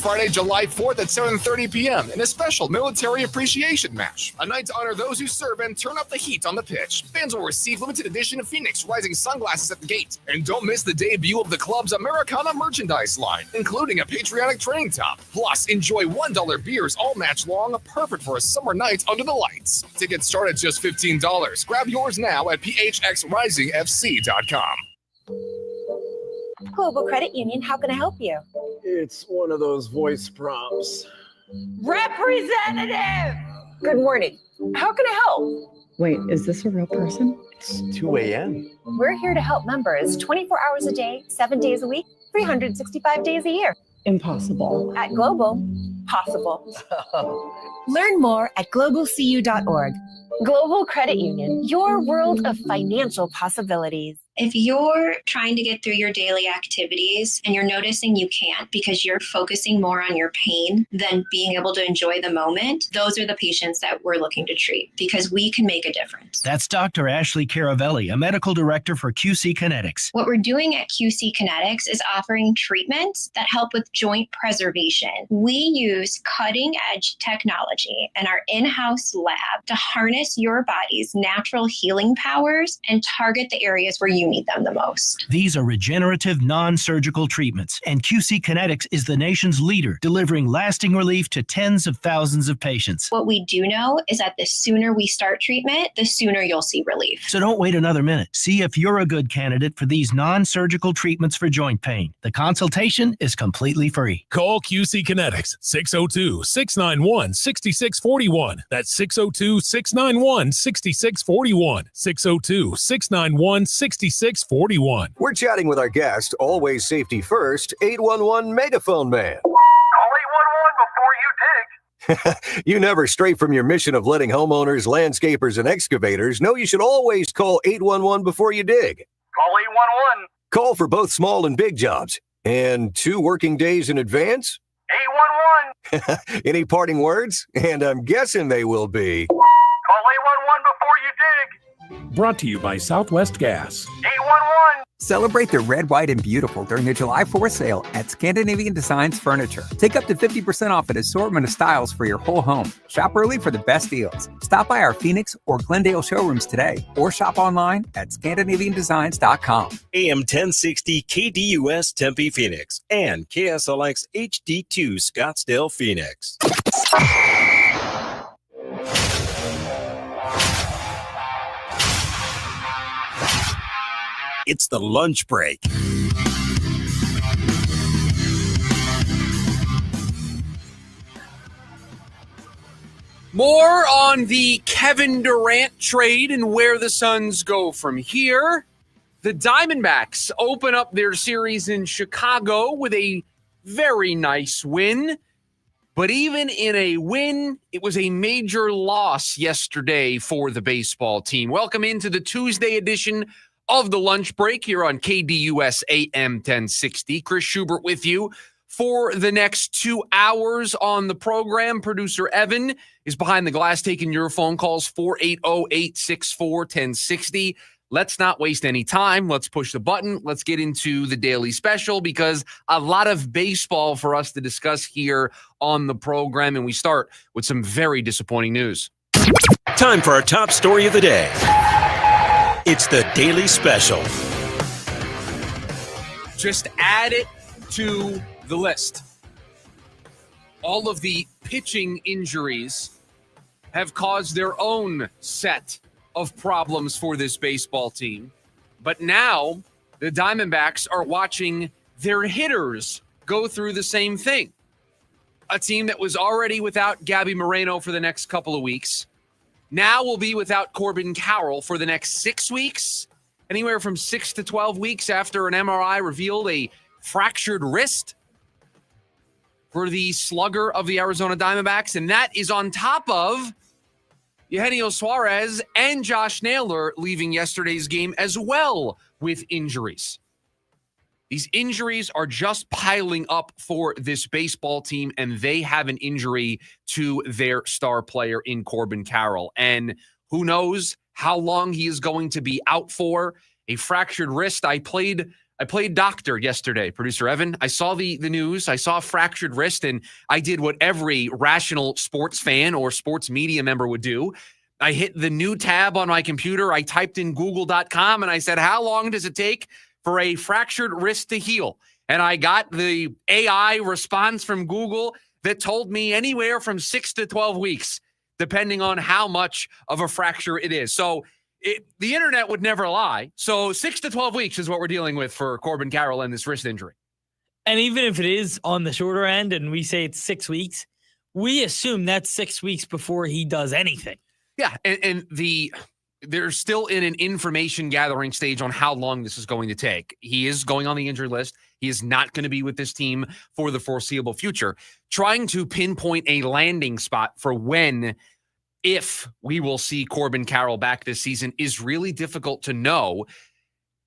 Friday, July 4th at 7:30 p.m. in a special military appreciation match. A night to honor those who serve and turn up the heat on the pitch. Fans will receive limited edition of Phoenix Rising sunglasses at the gate. And don't miss the debut of the club's Americana merchandise line, including a patriotic training top. Plus, enjoy $1 beers all match long, perfect for a summer night under the lights. Tickets start at just $15. Grab yours now at phxrisingfc.com. Global Credit Union, how can I help you? It's one of those voice prompts. Representative! Good morning. How can I help? Wait, is this a real person? It's 2 a.m. We're here to help members 24 hours a day, 7 days a week, 365 days a year. Impossible. At Global, possible. Learn more at globalcu.org. Global Credit Union, your world of financial possibilities. If you're trying to get through your daily activities and you're noticing you can't because you're focusing more on your pain than being able to enjoy the moment, those are the patients that we're looking to treat because we can make a difference. That's Dr. Ashley Caravelli, a medical director for QC Kinetics. What we're doing at QC Kinetics is offering treatments that help with joint preservation. We use cutting-edge technology in our in-house lab to harness your body's natural healing powers and target the areas where you need them the most. These are regenerative, non-surgical treatments, and QC Kinetics is the nation's leader, delivering lasting relief to tens of thousands of patients. What we do know is that the sooner we start treatment, the sooner you'll see relief. So don't wait another minute. See if you're a good candidate for these non-surgical treatments for joint pain. The consultation is completely free. Call QC Kinetics, 602-691-6641. That's 602-691-6641. 602-691-6641. We're chatting with our guest, always safety first, 811 Megaphone Man. Call 811 before you dig. You never stray from your mission of letting homeowners, landscapers, and excavators know you should always call 811 before you dig. Call 811. Call for both small and big jobs. And 2 working days in advance? 811. Any parting words? And I'm guessing they will be. Call 811 before you dig. Brought to you by Southwest Gas. 811. Celebrate the red, white, and beautiful during the July 4th sale at Scandinavian Designs Furniture. Take up to 50% off an assortment of styles for your whole home. Shop early for the best deals. Stop by our Phoenix or Glendale showrooms today or shop online at ScandinavianDesigns.com. AM 1060 KDUS Tempe Phoenix and KSLX HD2 Scottsdale Phoenix. It's the lunch break. More on the Kevin Durant trade and where the Suns go from here. The Diamondbacks open up their series in Chicago with a very nice win. But even in a win, it was a major loss yesterday for the baseball team. Welcome into the Tuesday edition of the lunch break here on KDUS AM 1060. Chris Schubert with you for the next 2 hours on the program. Producer Evan is behind the glass taking your phone calls, 480-864-1060. Let's not waste any time. Let's push the button. Let's get into the daily special because a lot of baseball for us to discuss here on the program. And we start with some very disappointing news. Time for our top story of the day. It's the Daily Special. Just add it to the list. All of the pitching injuries have caused their own set of problems for this baseball team. But now the Diamondbacks are watching their hitters go through the same thing. A team that was already without Gabby Moreno for the next couple of weeks now will be without Corbin Carroll for the next 6 weeks, anywhere from 6 to 12 weeks after an MRI revealed a fractured wrist for the slugger of the Arizona Diamondbacks. And that is on top of Eugenio Suarez and Josh Naylor leaving yesterday's game as well with injuries. These injuries are just piling up for this baseball team, and they have an injury to their star player in Corbin Carroll. And who knows how long he is going to be out for. A fractured wrist. I played I played doctor yesterday, producer Evan. I saw the news. I saw a fractured wrist, and I did what every rational sports fan or sports media member would do. I hit the new tab on my computer. I typed in google.com, and I said, how long does it take for a fractured wrist to heal? And I got the AI response from Google that told me anywhere from 6 to 12 weeks, depending on how much of a fracture it is. So the internet would never lie. So 6 to 12 weeks is what we're dealing with for Corbin Carroll and this wrist injury. And even if it is on the shorter end and we say it's 6 weeks, we assume that's 6 weeks before he does anything. Yeah, and they're still in an information gathering stage on how long this is going to take. He is going on the injury list. He is not going to be with this team for the foreseeable future. Trying to pinpoint a landing spot for when, if we will see Corbin Carroll back this season is really difficult to know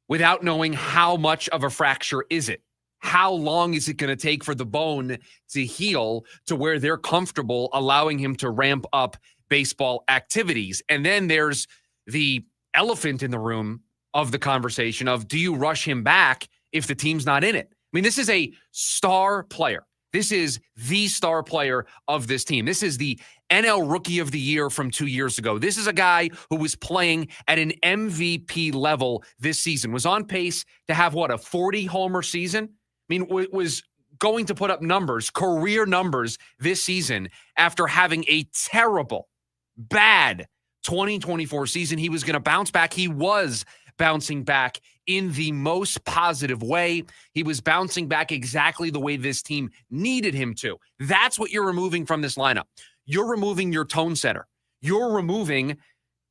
without knowing how much of a fracture is it. How long is it going to take for the bone to heal to where they're comfortable allowing him to ramp up baseball activities? And then there's the elephant in the room of the conversation of, do you rush him back if the team's not in it? I mean, this is a star player. This is the star player of this team. This is the NL Rookie of the Year from 2 years ago. This is a guy who was playing at an MVP level this season, was on pace to have, a 40-homer season? I mean, was going to put up numbers, career numbers this season after having a terrible, bad 2024 season. He was going to bounce back. He was bouncing back in the most positive way. He was bouncing back exactly the way this team needed him to. That's what you're removing from this lineup. You're removing your tone setter. You're removing,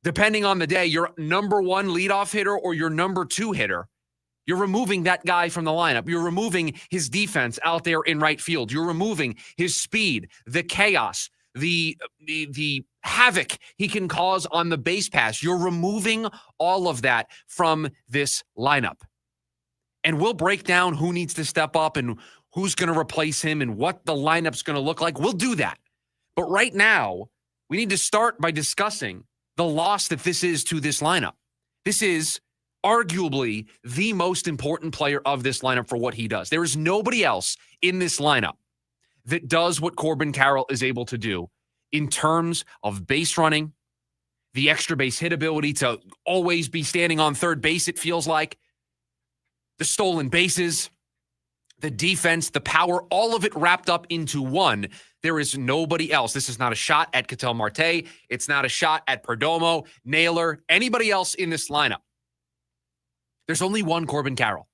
depending on the day, your number one leadoff hitter or your number two hitter. You're removing that guy from the lineup. You're removing his defense out there in right field. You're removing his speed, the chaos, the havoc he can cause on the base pass. You're removing all of that from this lineup. And we'll break down who needs to step up and who's going to replace him and what the lineup's going to look like. We'll do that. But right now, we need to start by discussing the loss that this is to this lineup. This is arguably the most important player of this lineup for what he does. There is nobody else in this lineup that does what Corbin Carroll is able to do in terms of base running, the extra base hit ability to always be standing on third base, it feels like, the stolen bases, the defense, the power, all of it wrapped up into one. There is nobody else. This is not a shot at Ketel Marte. It's not a shot at Perdomo, Naylor, anybody else in this lineup. There's only one Corbin Carroll.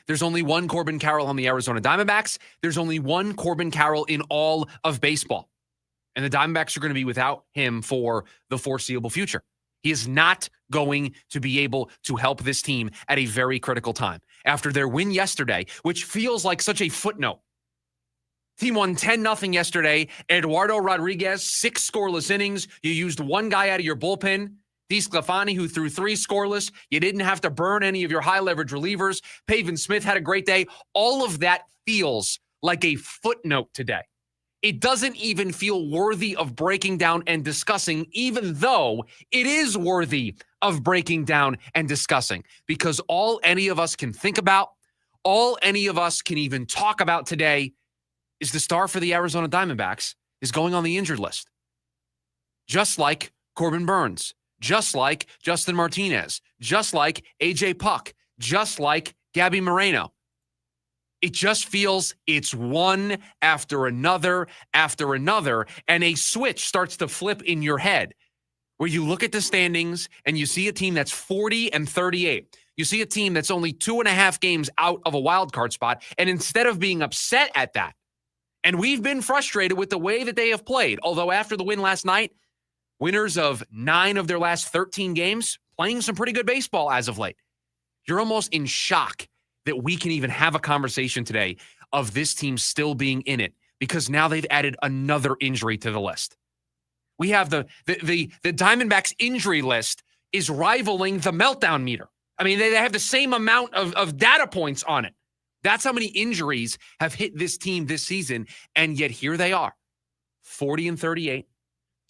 There's only one Corbin Carroll on the Arizona Diamondbacks. There's only one Corbin Carroll in all of baseball. And the Diamondbacks are going to be without him for the foreseeable future. He is not going to be able to help this team at a very critical time. After their win yesterday, which feels like such a footnote. Team won 10-0 yesterday. Eduardo Rodriguez, 6 scoreless innings. You used one guy out of your bullpen. DeSclafani, who threw 3 scoreless. You didn't have to burn any of your high-leverage relievers. Pavin Smith had a great day. All of that feels like a footnote today. It doesn't even feel worthy of breaking down and discussing, even though it is worthy of breaking down and discussing, because all any of us can think about, all any of us can even talk about today is the star for the Arizona Diamondbacks is going on the injured list. Just like Corbin Burns, just like Justin Martinez, just like AJ Puck, just like Gabby Moreno. It just feels it's one after another, and a switch starts to flip in your head where you look at the standings and you see a team that's 40-38. You see a team that's only 2.5 games out of a wild card spot, and instead of being upset at that, and we've been frustrated with the way that they have played, although after the win last night, winners of 9 of their last 13 games, playing some pretty good baseball as of late. You're almost in shock that we can even have a conversation today of this team still being in it, because now they've added another injury to the list. We have the Diamondbacks injury list is rivaling the meltdown meter. I mean, they have the same amount of data points on it. That's how many injuries have hit this team this season, and yet here they are, 40-38,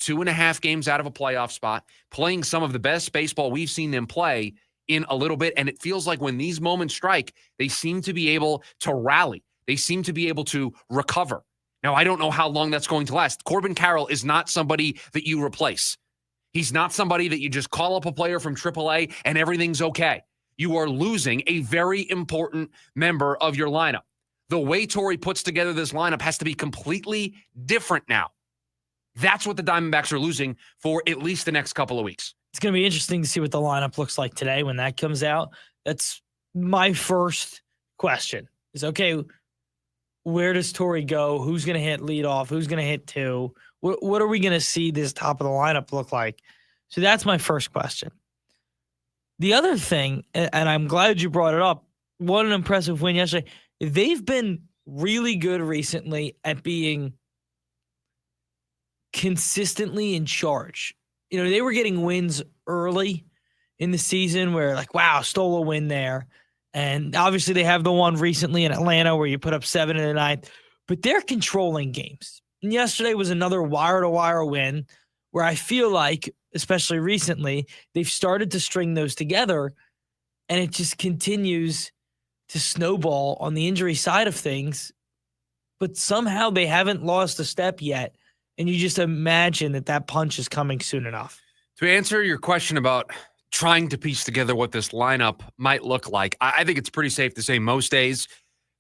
2.5 games out of a playoff spot, playing some of the best baseball we've seen them play, in a little bit. And it feels like when these moments strike, they seem to be able to rally. They seem to be able to recover. Now, I don't know how long that's going to last. Corbin Carroll is not somebody that you replace. He's not somebody that you just call up a player from AAA and everything's okay. You are losing a very important member of your lineup. The way Torrey puts together this lineup has to be completely different now. That's what the Diamondbacks are losing for at least the next couple of weeks. It's going to be interesting to see what the lineup looks like today when that comes out. That's my first question is, okay, where does Torrey go? Who's going to hit leadoff? Who's going to hit two? What are we going to see this top of the lineup look like? So that's my first question. The other thing, and I'm glad you brought it up, what an impressive win yesterday. They've been really good recently at being consistently in charge. You know, they were getting wins early in the season where like, wow, stole a win there. And obviously they have the one recently in Atlanta where you put up 7 in the ninth, but they're controlling games. And yesterday was another wire-to-wire win where I feel like, especially recently, they've started to string those together, and it just continues to snowball on the injury side of things. But somehow they haven't lost a step yet, and you just imagine that punch is coming soon enough. To answer your question about trying to piece together what this lineup might look like, I think it's pretty safe to say most days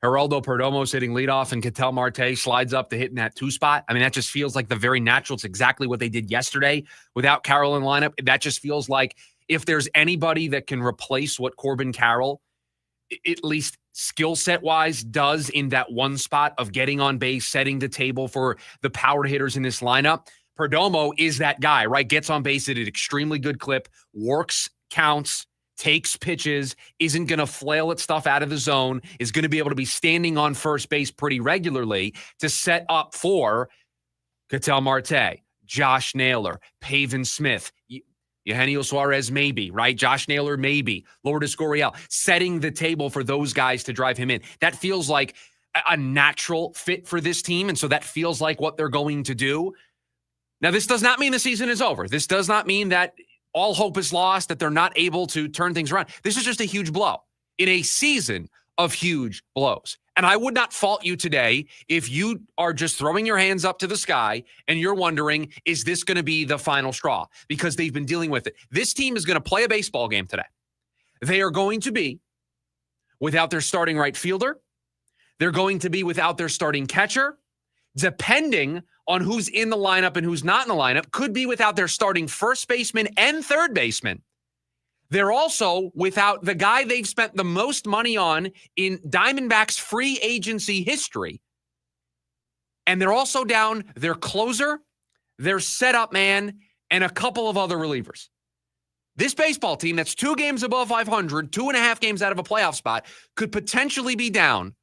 Geraldo Perdomo's hitting leadoff and Ketel Marte slides up to hit in that 2 spot. I mean, that just feels like the very natural. It's exactly what they did yesterday without Carroll in lineup. That just feels like if there's anybody that can replace what Corbin Carroll, at least skill set wise, does in that 1 spot of getting on base, setting the table for the power hitters in this lineup, Perdomo is that guy, right? Gets on base at an extremely good clip, works counts, takes pitches, isn't going to flail at stuff out of the zone, is going to be able to be standing on first base pretty regularly to set up for Ketel Marte, Josh Naylor, Pavin Smith, Eugenio Suarez maybe, right? Josh Naylor maybe, Lourdes Gurriel, setting the table for those guys to drive him in. That feels like a natural fit for this team, and so that feels like what they're going to do. Now, this does not mean the season is over. This does not mean that all hope is lost, that they're not able to turn things around. This is just a huge blow in a season of huge blows. And I would not fault you today if you are just throwing your hands up to the sky and you're wondering, is this going to be the final straw? Because they've been dealing with it. This team is going to play a baseball game today. They are going to be without their starting right fielder. They're going to be without their starting catcher. Depending on who's in the lineup and who's not in the lineup, could be without their starting first baseman and third baseman. They're also without the guy they've spent the most money on in Diamondbacks free agency history. And they're also down their closer, their setup man, and a couple of other relievers. This baseball team that's 2 games above 500, 2.5 games out of a playoff spot, could potentially be down.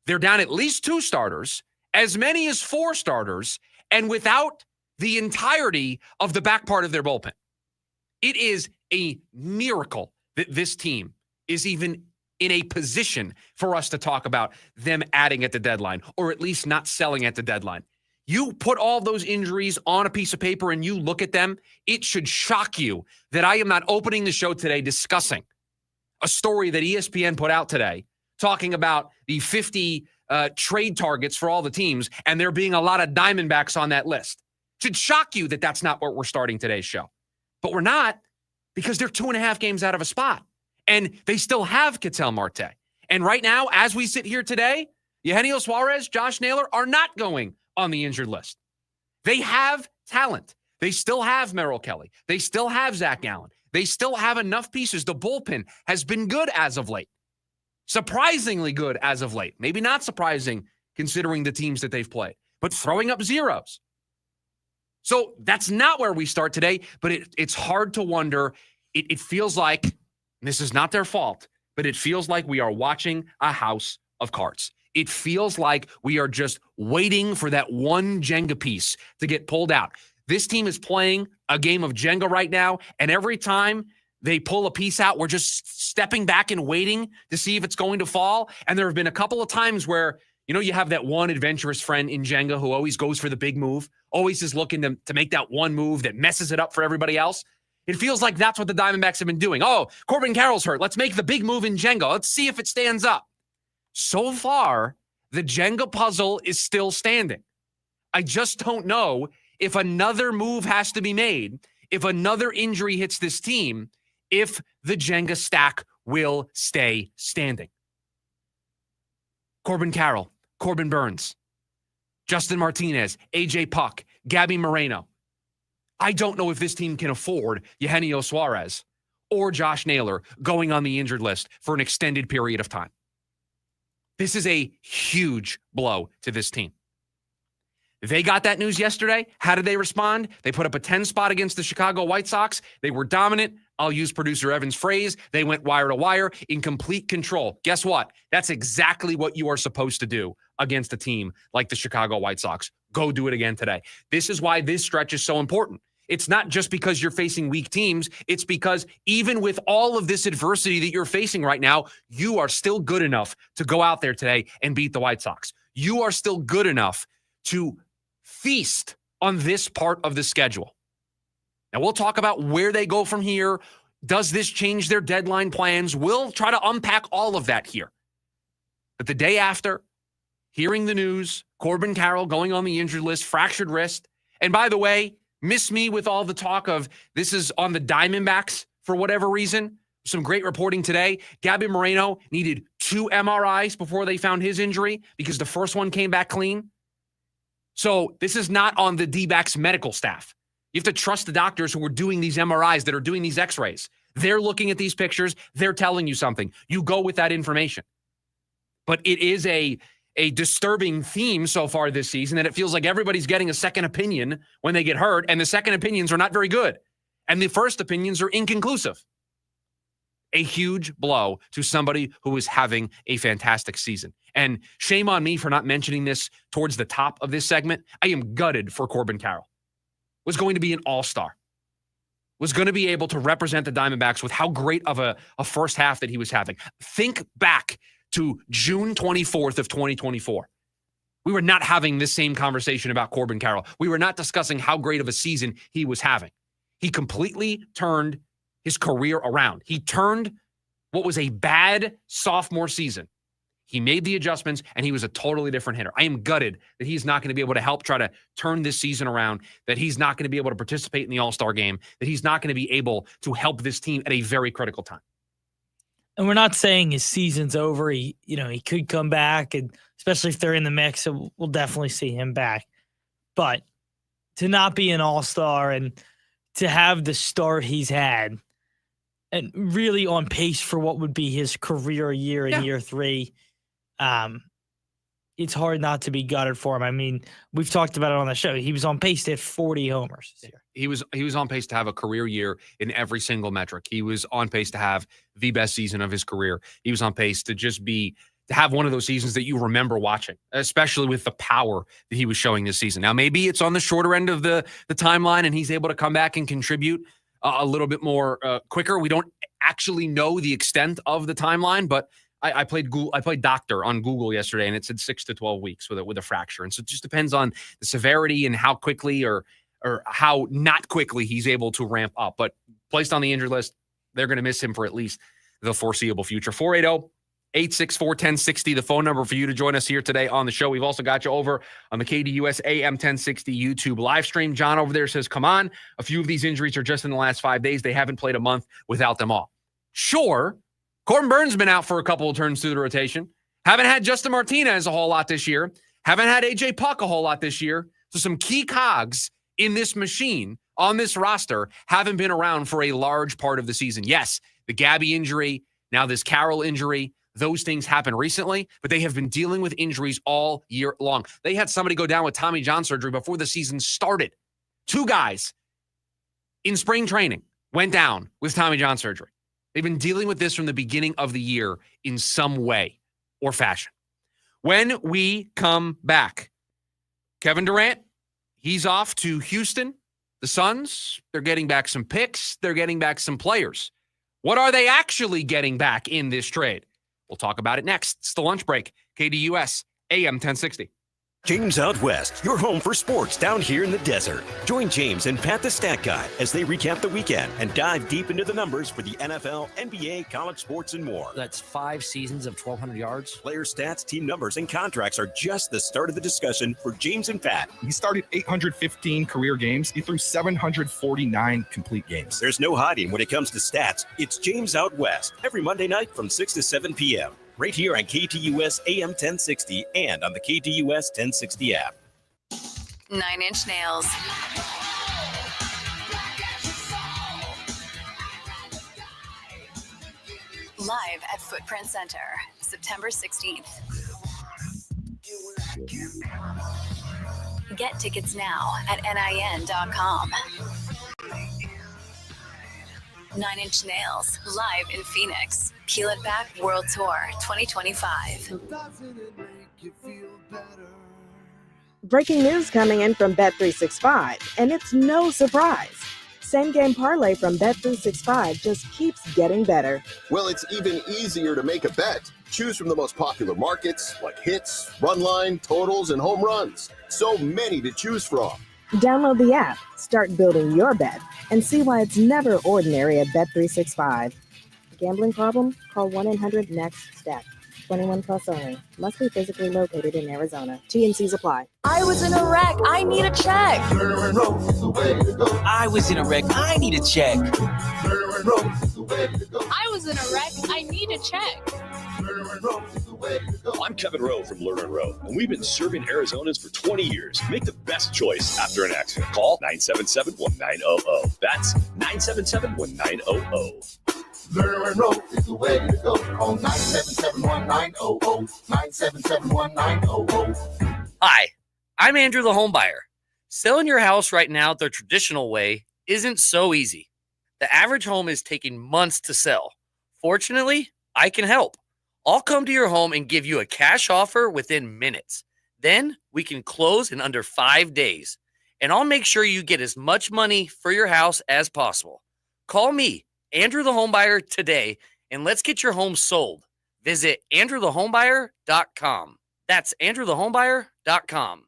They're down at least 2 starters, as many as 4 starters, and without the entirety of the back part of their bullpen. It is a miracle that this team is even in a position for us to talk about them adding at the deadline, or at least not selling at the deadline. You put all those injuries on a piece of paper and you look at them, it should shock you that I am not opening the show today discussing a story that ESPN put out today talking about the 50 trade targets for all the teams, and there being a lot of Diamondbacks on that list. It should shock you that that's not what we're starting today's show. But we're not, because they're 2.5 games out of a spot, and they still have Ketel Marte. And right now, as we sit here today, Eugenio Suarez, Josh Naylor are not going on the injured list. They have talent. They still have Merrill Kelly. They still have Zach Gallen. They still have enough pieces. The bullpen has been good as of late. Surprisingly good as of late. Maybe not surprising considering the teams that they've played, but throwing up zeros. So that's not where we start today, but it's hard to wonder. It feels like, and this is not their fault, but it feels like we are watching a house of cards. It feels like we are just waiting for that one Jenga piece to get pulled out. This team is playing a game of Jenga right now, and every time they pull a piece out, we're just stepping back and waiting to see if it's going to fall. And there have been a couple of times where, you know, you have that one adventurous friend in Jenga who always goes for the big move, always is looking to make that one move that messes it up for everybody else. It feels like that's what the Diamondbacks have been doing. Oh, Corbin Carroll's hurt. Let's make the big move in Jenga. Let's see if it stands up. So far, the Jenga puzzle is still standing. I just don't know if another move has to be made, if another injury hits this team, if the Jenga stack will stay standing. Corbin Carroll, Corbin Burns, Justin Martinez, AJ Puck, Gabby Moreno. I don't know if this team can afford Eugenio Suarez or Josh Naylor going on the injured list for an extended period of time. This is a huge blow to this team. They got that news yesterday. How did they respond? They put up a 10 spot against the Chicago White Sox. They were dominant. I'll use producer Evan's phrase. They went wire to wire in complete control. Guess what? That's exactly what you are supposed to do against a team like the Chicago White Sox. Go do it again today. This is why this stretch is so important. It's not just because you're facing weak teams. It's because even with all of this adversity that you're facing right now, you are still good enough to go out there today and beat the White Sox. You are still good enough to feast on this part of the schedule. Now, we'll talk about where they go from here. Does this change their deadline plans? We'll try to unpack all of that here. But the day after, hearing the news, Corbin Carroll going on the injured list, fractured wrist. And by the way, miss me with all the talk of this is on the Diamondbacks for whatever reason. Some great reporting today. Gabby Moreno needed 2 MRIs before they found his injury because the first one came back clean. So this is not on the D-backs medical staff. You have to trust the doctors who are doing these MRIs, that are doing these x-rays. They're looking at these pictures. They're telling you something. You go with that information. But it is a disturbing theme so far this season that it feels like everybody's getting a second opinion when they get hurt, and the second opinions are not very good. And the first opinions are inconclusive. A huge blow to somebody who is having a fantastic season. And shame on me for not mentioning this towards the top of this segment. I am gutted for Corbin Carroll. Was going to be an all-star. Was going to be able to represent the Diamondbacks with how great of a first half that he was having. Think back to June 24th of 2024. We were not having this same conversation about Corbin Carroll. We were not discussing how great of a season he was having. He completely turned his career around. He turned what was a bad sophomore season. He made the adjustments, and he was a totally different hitter. I am gutted that he's not going to be able to help try to turn this season around, that he's not going to be able to participate in the All-Star game, that he's not going to be able to help this team at a very critical time. And we're not saying his season's over. He could come back, and especially if they're in the mix, so we'll definitely see him back. But to not be an all-star and to have the start he's had and really on pace for what would be his career year in year 3, it's hard not to be gutted for him. I mean, we've talked about it on the show. He was on pace to hit 40 homers this year. He was on pace to have a career year in every single metric. He was on pace to have the best season of his career. He was on pace to have one of those seasons that you remember watching, especially with the power that he was showing this season. Now, maybe it's on the shorter end of the timeline and he's able to come back and contribute a little bit more quicker. We don't actually know the extent of the timeline, but I played doctor on Google yesterday, and it said 6 to 12 weeks with a fracture. And so it just depends on the severity and how quickly or how not quickly he's able to ramp up. But placed on the injured list, they're going to miss him for at least the foreseeable future. 480-864-1060, the phone number for you to join us here today on the show. We've also got you over on the KDUS AM 1060 YouTube live stream. John over there says, come on, a few of these injuries are just in the last 5 days. They haven't played a month without them all. Sure, Corbin Burns been out for a couple of turns through the rotation. Haven't had Justin Martinez a whole lot this year. Haven't had AJ Puck a whole lot this year. So some key cogs in this machine on this roster haven't been around for a large part of the season. Yes, the Gabby injury, now this Carroll injury, those things happened recently, but they have been dealing with injuries all year long. They had somebody go down with Tommy John surgery before the season started. 2 guys in spring training went down with Tommy John surgery. They've been dealing with this from the beginning of the year in some way or fashion. When we come back, Kevin Durant, he's off to Houston. The Suns, they're getting back some picks. They're getting back some players. What are they actually getting back in this trade? We'll talk about it next. It's the lunch break. KDUS AM 1060. James Out West, your home for sports down here in the desert. Join James and Pat the Stat Guy as they recap the weekend and dive deep into the numbers for the NFL, NBA, college sports, and more. That's 5 seasons of 1,200 yards. Player stats, team numbers, and contracts are just the start of the discussion for James and Pat. He started 815 career games. He threw 749 complete games. There's no hiding when it comes to stats. It's James Out West every Monday night from 6 to 7 p.m. right here on KTUS AM 1060 and on the KTUS 1060 app. 9 Inch Nails. Live at Footprint Center, September 16th. Get tickets now at NIN.com. 9 Inch Nails, live in Phoenix. Peel It Back World Tour 2025. Breaking news coming in from Bet365, and it's no surprise. Same game parlay from Bet365 just keeps getting better. Well, it's even easier to make a bet. Choose from the most popular markets like hits, run line, totals, and home runs. So many to choose from. Download the app, start building your bet, and see why it's never ordinary at Bet365. Gambling problem? Call 1-800-NEXT-STEP. 21 plus only. Must be physically located in Arizona. T&Cs apply. I was in a wreck. I need a check. I was in a wreck. I need a check. I was in a wreck. I need a check. I'm Kevin Rowe from Lerner Rowe, and we've been serving Arizonans for 20 years. Make the best choice after an accident. Call 977-1900. That's 977-1900. Lerner Rowe is the way to go. Call 977-1900. 977-1900. Hi, I'm Andrew the Homebuyer. Selling your house right now the traditional way isn't so easy. The average home is taking months to sell. Fortunately, I can help. I'll come to your home and give you a cash offer within minutes. Then we can close in under 5 days. And I'll make sure you get as much money for your house as possible. Call me, Andrew the Homebuyer, today, and let's get your home sold. Visit AndrewTheHomebuyer.com. That's AndrewTheHomebuyer.com.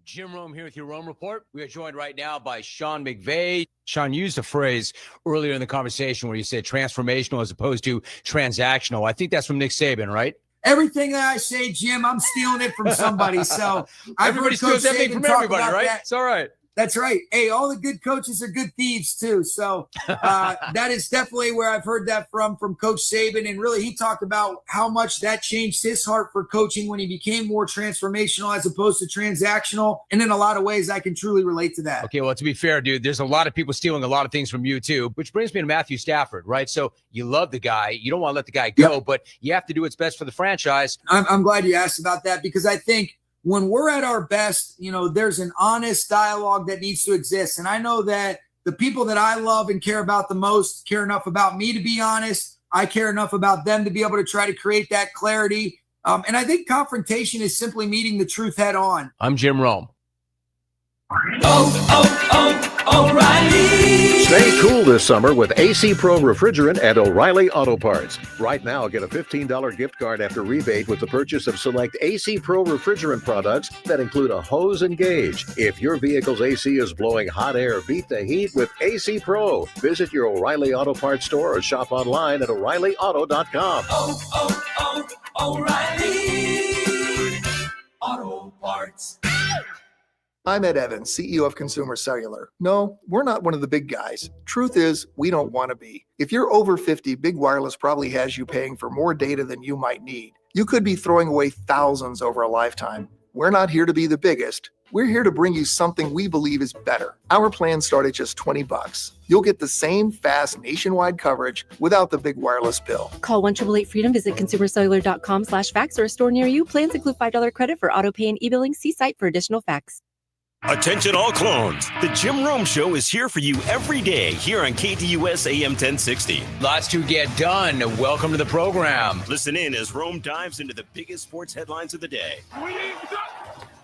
Jim Rome here with your Rome Report. We are joined right now by Sean McVay. Sean used a phrase earlier in the conversation where you said transformational as opposed to transactional. I think that's from Nick Saban, right? Everything that I say, Jim, I'm stealing it from somebody. So everybody steals everything from everybody, right? It's all right. That's right. Hey, all the good coaches are good thieves too. So that is definitely where I've heard that from Coach Saban. And really, he talked about how much that changed his heart for coaching when he became more transformational as opposed to transactional. And in a lot of ways, I can truly relate to that. Okay, well, to be fair, dude, there's a lot of people stealing a lot of things from you too, which brings me to Matthew Stafford, right? So you love the guy. You don't want to let the guy go, but you have to do what's best for the franchise. I'm glad you asked about that because I think when we're at our best, you know, there's an honest dialogue that needs to exist. And I know that the people that I love and care about the most care enough about me to be honest. I care enough about them to be able to try to create that clarity. And I think confrontation is simply meeting the truth head on. I'm Jim Rome. O'Reilly. Stay cool this summer with AC Pro Refrigerant at O'Reilly Auto Parts. Right now, get a $15 gift card after rebate with the purchase of select AC Pro Refrigerant products that include a hose and gauge. If your vehicle's AC is blowing hot air, beat the heat with AC Pro. Visit your O'Reilly Auto Parts store or shop online at O'ReillyAuto.com. O'Reilly Auto Parts. I'm Ed Evans, CEO of Consumer Cellular. No, we're not one of the big guys. Truth is, we don't want to be. If you're over 50, Big Wireless probably has you paying for more data than you might need. You could be throwing away thousands over a lifetime. We're not here to be the biggest. We're here to bring you something we believe is better. Our plans start at just $20. You'll get the same fast nationwide coverage without the big wireless bill. Call 1-888-FREEDOM. Visit consumercellular.com/facts or a store near you. Plans include $5 credit for auto pay and e-billing. See site for additional facts. Attention all clones. The Jim Rome Show is here for you every day here on KTUS AM 1060. Lots to get done. Welcome to the program. Listen in as Rome dives into the biggest sports headlines of the day.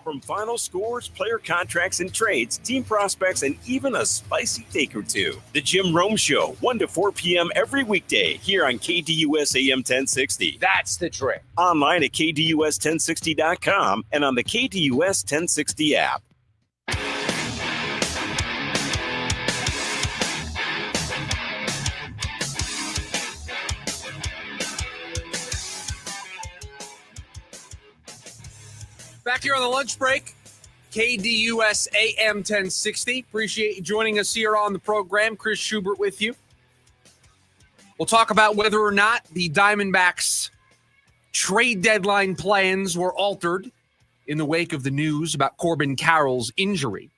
From final scores, player contracts and trades, team prospects, and even a spicy take or two. The Jim Rome Show, 1 to 4 p.m. every weekday here on KDUS AM 1060. That's the trick. Online at KDUS1060.com and on the KDUS 1060 app. Back here on the lunch break, KDUS AM 1060. Appreciate you joining us here on the program. Chris Schubert with you. We'll talk about whether or not the Diamondbacks' trade deadline plans were altered in the wake of the news about Corbin Carroll's injury.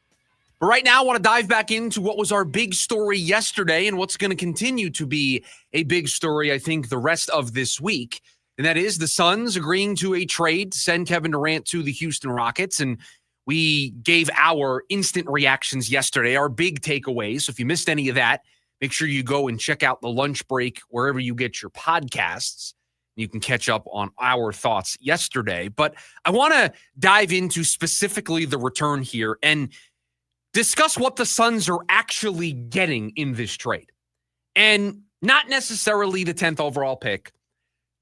But right now, I want to dive back into what was our big story yesterday and what's going to continue to be a big story, I think, the rest of this week. And that is the Suns agreeing to a trade to send Kevin Durant to the Houston Rockets. And we gave our instant reactions yesterday, our big takeaways. So if you missed any of that, make sure you go and check out the lunch break wherever you get your podcasts. You can catch up on our thoughts yesterday. But I want to dive into specifically the return here and discuss what the Suns are actually getting in this trade. And not necessarily the 10th overall pick.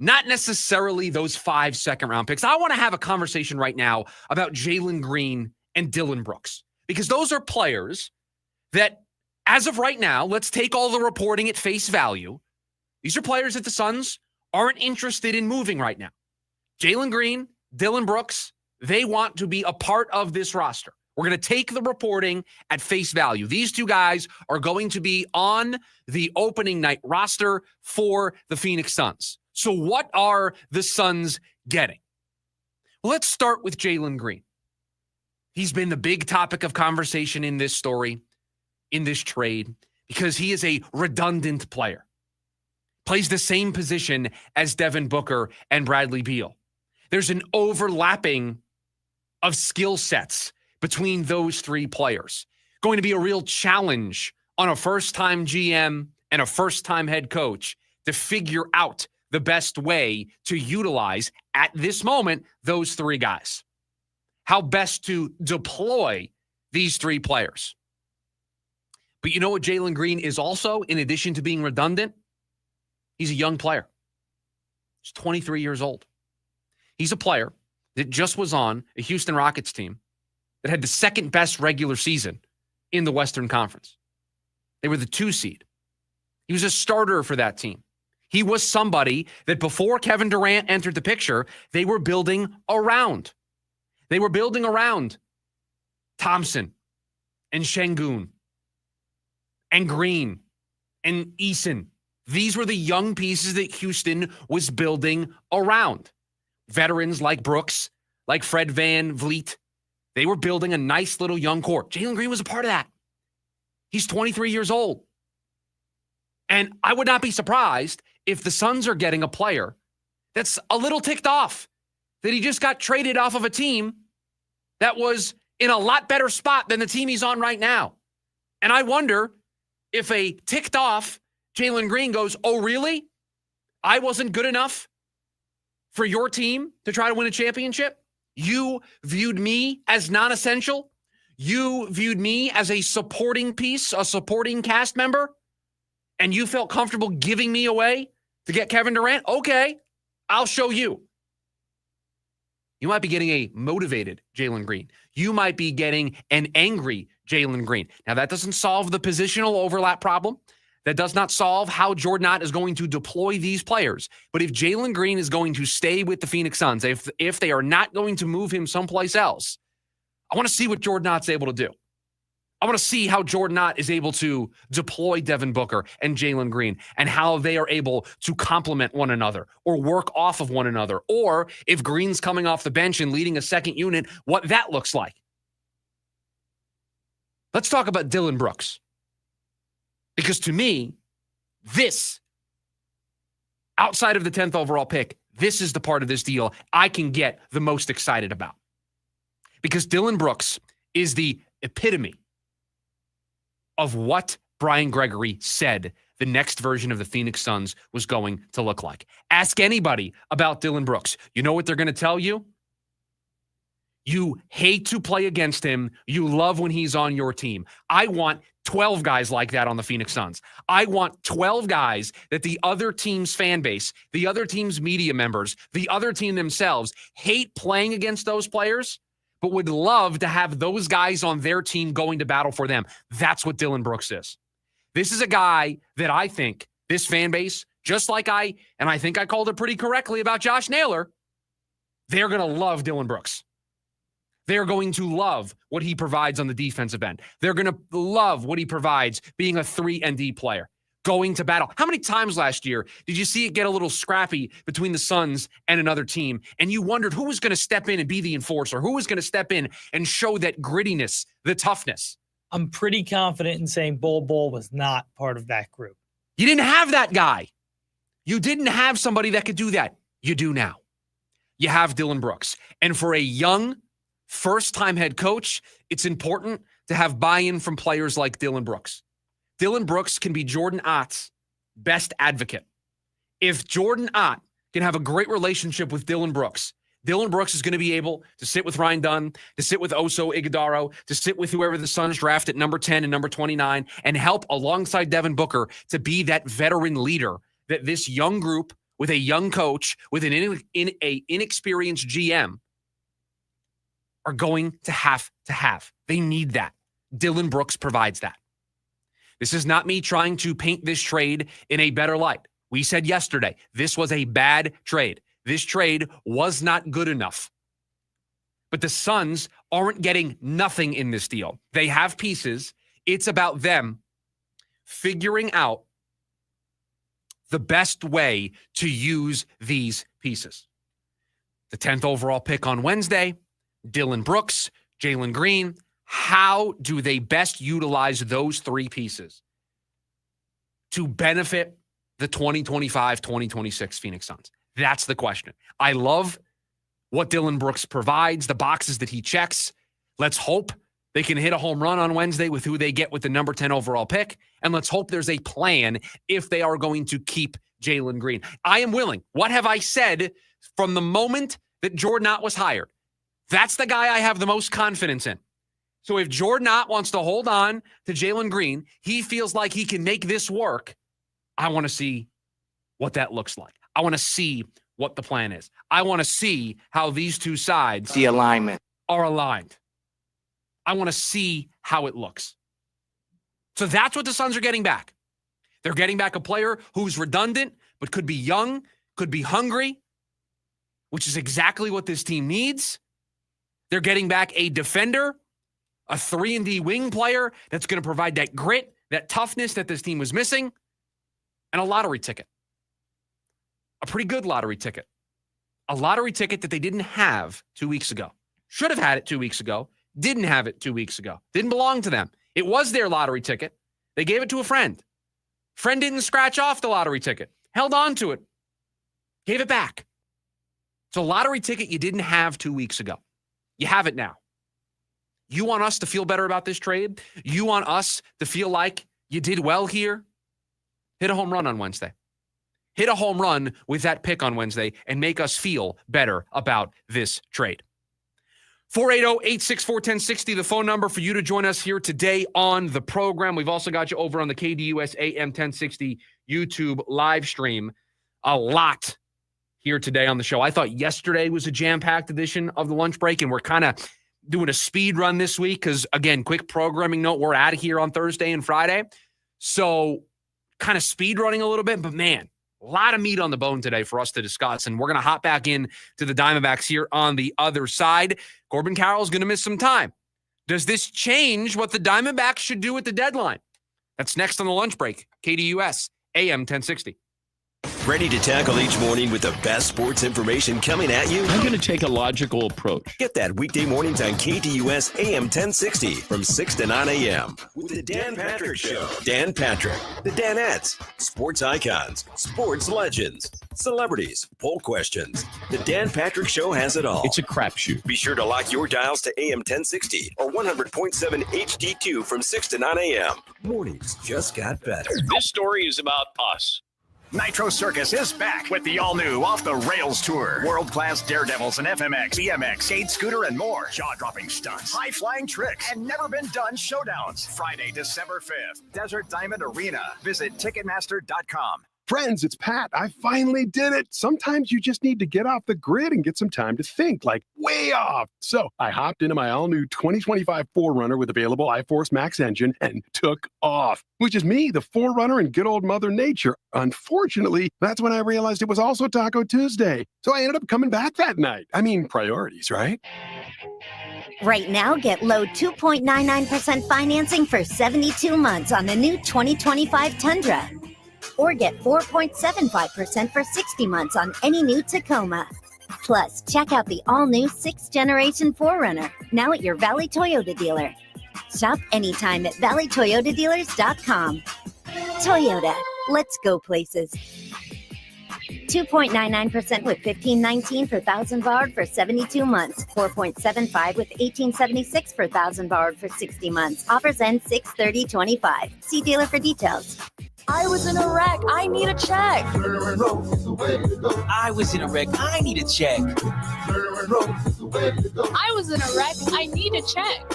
Not necessarily those 5 second-round picks. I want to have a conversation right now about Jalen Green and Dillon Brooks, because those are players that, as of right now, let's take all the reporting at face value. These are players that the Suns aren't interested in moving right now. Jalen Green, Dillon Brooks, they want to be a part of this roster. We're going to take the reporting at face value. These two guys are going to be on the opening night roster for the Phoenix Suns. So what are the Suns getting? Well, let's start with Jalen Green. He's been the big topic of conversation in this story, in this trade, because he is a redundant player. Plays the same position as Devin Booker and Bradley Beal. There's an overlapping of skill sets between those three players. Going to be a real challenge on a first-time GM and a first-time head coach to figure out the best way to utilize, at this moment, those three guys. How best to deploy these three players. But you know what Jalen Green is also, in addition to being redundant? He's a young player. He's 23 years old. He's a player that just was on a Houston Rockets team that had the second best regular season in the Western Conference. They were the 2 seed. He was a starter for that team. He was somebody that before Kevin Durant entered the picture, they were building around. They were building around Thompson and Şengün and Green and Eason. These were the young pieces that Houston was building around. Veterans like Brooks, like Fred VanVleet. They were building a nice little young core. Jalen Green was a part of that. He's 23 years old. And I would not be surprised if the Suns are getting a player that's a little ticked off that he just got traded off of a team that was in a lot better spot than the team he's on right now. And I wonder if a ticked off Jalen Green goes, oh, really? I wasn't good enough for your team to try to win a championship? You viewed me as non-essential? You viewed me as a supporting piece, a supporting cast member? And you felt comfortable giving me away to get Kevin Durant? Okay, I'll show you. You might be getting a motivated Jalen Green. You might be getting an angry Jalen Green. Now, that doesn't solve the positional overlap problem. That does not solve how Jordan Knott is going to deploy these players. But if Jalen Green is going to stay with the Phoenix Suns, if they are not going to move him someplace else, I want to see what Jordan Knott's able to do. I want to see how Jordan Knott is able to deploy Devin Booker and Jalen Green and how they are able to complement one another or work off of one another. Or if Green's coming off the bench and leading a second unit, what that looks like. Let's talk about Dillon Brooks. Because to me, this, outside of the 10th overall pick, this is the part of this deal I can get the most excited about. Because Dillon Brooks is the epitome of what Brian Gregory said the next version of the Phoenix Suns was going to look like. Ask anybody about Dillon Brooks. You know what they're going to tell you? You hate to play against him. You love when he's on your team. I want 12 guys like that on the Phoenix Suns. I want 12 guys that the other team's fan base, the other team's media members, the other team themselves hate playing against those players, but would love to have those guys on their team going to battle for them. That's what Dillon Brooks is. This is a guy that I think this fan base, just like I think I called it pretty correctly about Josh Naylor, they're going to love Dillon Brooks. They're going to love what he provides on the defensive end. They're going to love what he provides being a 3-and-D player, going to battle. How many times last year did you see it get a little scrappy between the Suns and another team, and you wondered who was going to step in and be the enforcer, who was going to step in and show that grittiness, the toughness? I'm pretty confident in saying Bol was not part of that group. You didn't have that guy. You didn't have somebody that could do that. You do now. You have Dillon Brooks. And for a young, first-time head coach, it's important to have buy-in from players like Dillon Brooks. Dillon Brooks can be Jordan Ott's best advocate. If Jordan Ott can have a great relationship with Dillon Brooks is going to be able to sit with Ryan Dunn, to sit with Oso Ighodaro, to sit with whoever the Suns draft at number 10 and number 29, and help alongside Devin Booker to be that veteran leader that this young group with a young coach, with an inexperienced GM, are going to have to have. They need that. Dillon Brooks provides that. This is not me trying to paint this trade in a better light. We said yesterday, this was a bad trade. This trade was not good enough. But the Suns aren't getting nothing in this deal. They have pieces. It's about them figuring out the best way to use these pieces. The 10th overall pick on Wednesday, Dillon Brooks, Jalen Green. How do they best utilize those three pieces to benefit the 2025-2026 Phoenix Suns? That's the question. I love what Dillon Brooks provides, the boxes that he checks. Let's hope they can hit a home run on Wednesday with who they get with the number 10 overall pick. And let's hope there's a plan if they are going to keep Jalen Green. I am willing. What have I said from the moment that Jordan Ott was hired? That's the guy I have the most confidence in. So if Jordan Ott wants to hold on to Jalen Green, he feels like he can make this work. I want to see what that looks like. I want to see what the plan is. I want to see how these two sides The alignment. are aligned. I want to see how it looks. So that's what the Suns are getting back. They're getting back a player who's redundant, but could be young, could be hungry, which is exactly what this team needs. They're getting back a defender, a 3-and-D wing player that's going to provide that grit, that toughness that this team was missing, and a lottery ticket. A pretty good lottery ticket. A lottery ticket that they didn't have 2 weeks ago. Should have had it 2 weeks ago. Didn't have it 2 weeks ago. Didn't belong to them. It was their lottery ticket. They gave it to a friend. Friend didn't scratch off the lottery ticket. Held on to it. Gave it back. It's a lottery ticket you didn't have 2 weeks ago. You have it now. You want us to feel better about this trade? You want us to feel like you did well here? Hit a home run on Wednesday. Hit a home run with that pick on Wednesday and make us feel better about this trade. 480-864-1060, the phone number for you to join us here today on the program. We've also got you over on the KDUS AM 1060 YouTube live stream. A lot here today on the show. I thought yesterday was a jam-packed edition of the lunch break, and we're kind of doing a speed run this week because, again, quick programming note, we're out of here on Thursday and Friday. So kind of speed running a little bit, but man, a lot of meat on the bone today for us to discuss, and we're going to hop back in to the Diamondbacks here on the other side. Corbin Carroll's going to miss some time. Does this change what the Diamondbacks should do at the deadline? That's next on the lunch break. KDUS AM 1060. Ready to tackle each morning with the best sports information coming at you? I'm going to take a logical approach. Get that weekday mornings on KDUS AM 1060 from 6 to 9 a.m. with the Dan Patrick Show. Dan Patrick, the Danettes, sports icons, sports legends, celebrities, poll questions. The Dan Patrick Show has it all. It's a crapshoot. Be sure to lock your dials to AM 1060 or 100.7 HD2 from 6 to 9 a.m. Mornings just got better. This story is about us. Nitro Circus is back with the all-new Off the Rails Tour. World-class daredevils and FMX, BMX, skate, scooter, and more. Jaw-dropping stunts, high-flying tricks, and never-been-done showdowns. Friday, December 5th, Desert Diamond Arena. Visit Ticketmaster.com. Friends, it's Pat. I finally did it. Sometimes you just need to get off the grid and get some time to think, like way off. So I hopped into my all-new 2025 4Runner with available iForce Max engine and took off, which is me, the 4Runner and good old Mother Nature. Unfortunately, that's when I realized it was also Taco Tuesday. So I ended up coming back that night. I mean, priorities, right? Right now, get low 2.99% financing for 72 months on the new 2025 Tundra. Or get 4.75% for 60 months on any new Tacoma. Plus, check out the all-new 6th generation 4Runner, now at your Valley Toyota dealer. Shop anytime at valleytoyotadealers.com. Toyota, let's go places. 2.99% with $15.19 per 1,000 borrowed for 72 months. 4.75 with $18.76 per 1,000 borrowed for 60 months. Offers end 6/30/25. See dealer for details. I was in a wreck. I need a check. I was in a wreck. I need a check. I was in a wreck. I need a check.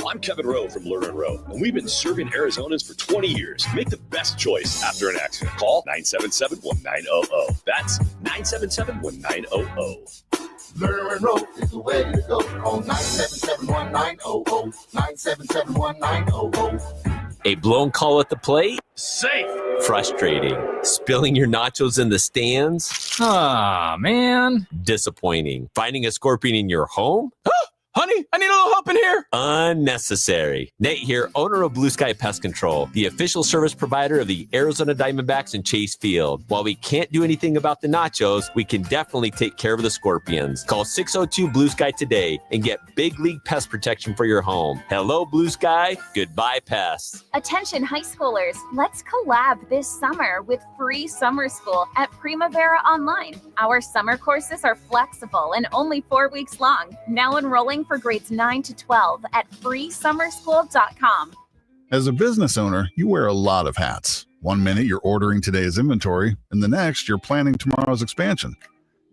I'm Kevin Rowe from Lerner Rowe, and we've been serving Arizonans for 20 years. Make the best choice after an accident. Call 977-1900. That's 977-1900. Lerner Rowe is the way to go. Call 977-1900. 977-1900. A blown call at the plate? Safe. Frustrating. Spilling your nachos in the stands? Ah, man. Disappointing. Finding a scorpion in your home? Honey, I need a little help in here. Unnecessary. Nate here, owner of Blue Sky Pest Control, the official service provider of the Arizona Diamondbacks and Chase Field. While we can't do anything about the nachos, we can definitely take care of the scorpions. Call 602-BLUE-SKY today and get big league pest protection for your home. Hello, Blue Sky. Goodbye, pests. Attention high schoolers, let's collab this summer with free summer school at Primavera Online. Our summer courses are flexible and only 4 weeks long. Now enrolling for grades 9 to 12 at freesummerschool.com. As a business owner, you wear a lot of hats. One minute you're ordering today's inventory, and the next you're planning tomorrow's expansion.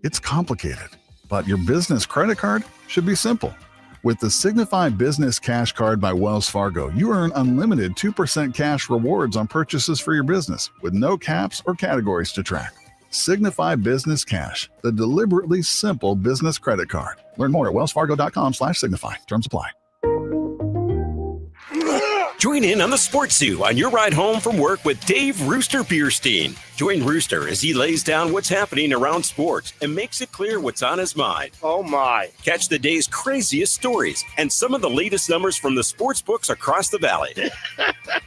It's complicated, but your business credit card should be simple. With the Signify Business Cash Card by Wells Fargo, you earn unlimited 2% cash rewards on purchases for your business with no caps or categories to track. Signify Business Cash, the deliberately simple business credit card. Learn more at wellsfargo.com/signify. Terms apply. Join in on the Sports Zoo on your ride home from work with Dave Rooster Bierstein. Join Rooster as he lays down what's happening around sports and makes it clear what's on his mind. Oh my. Catch the day's craziest stories and some of the latest numbers from the sports books across the valley.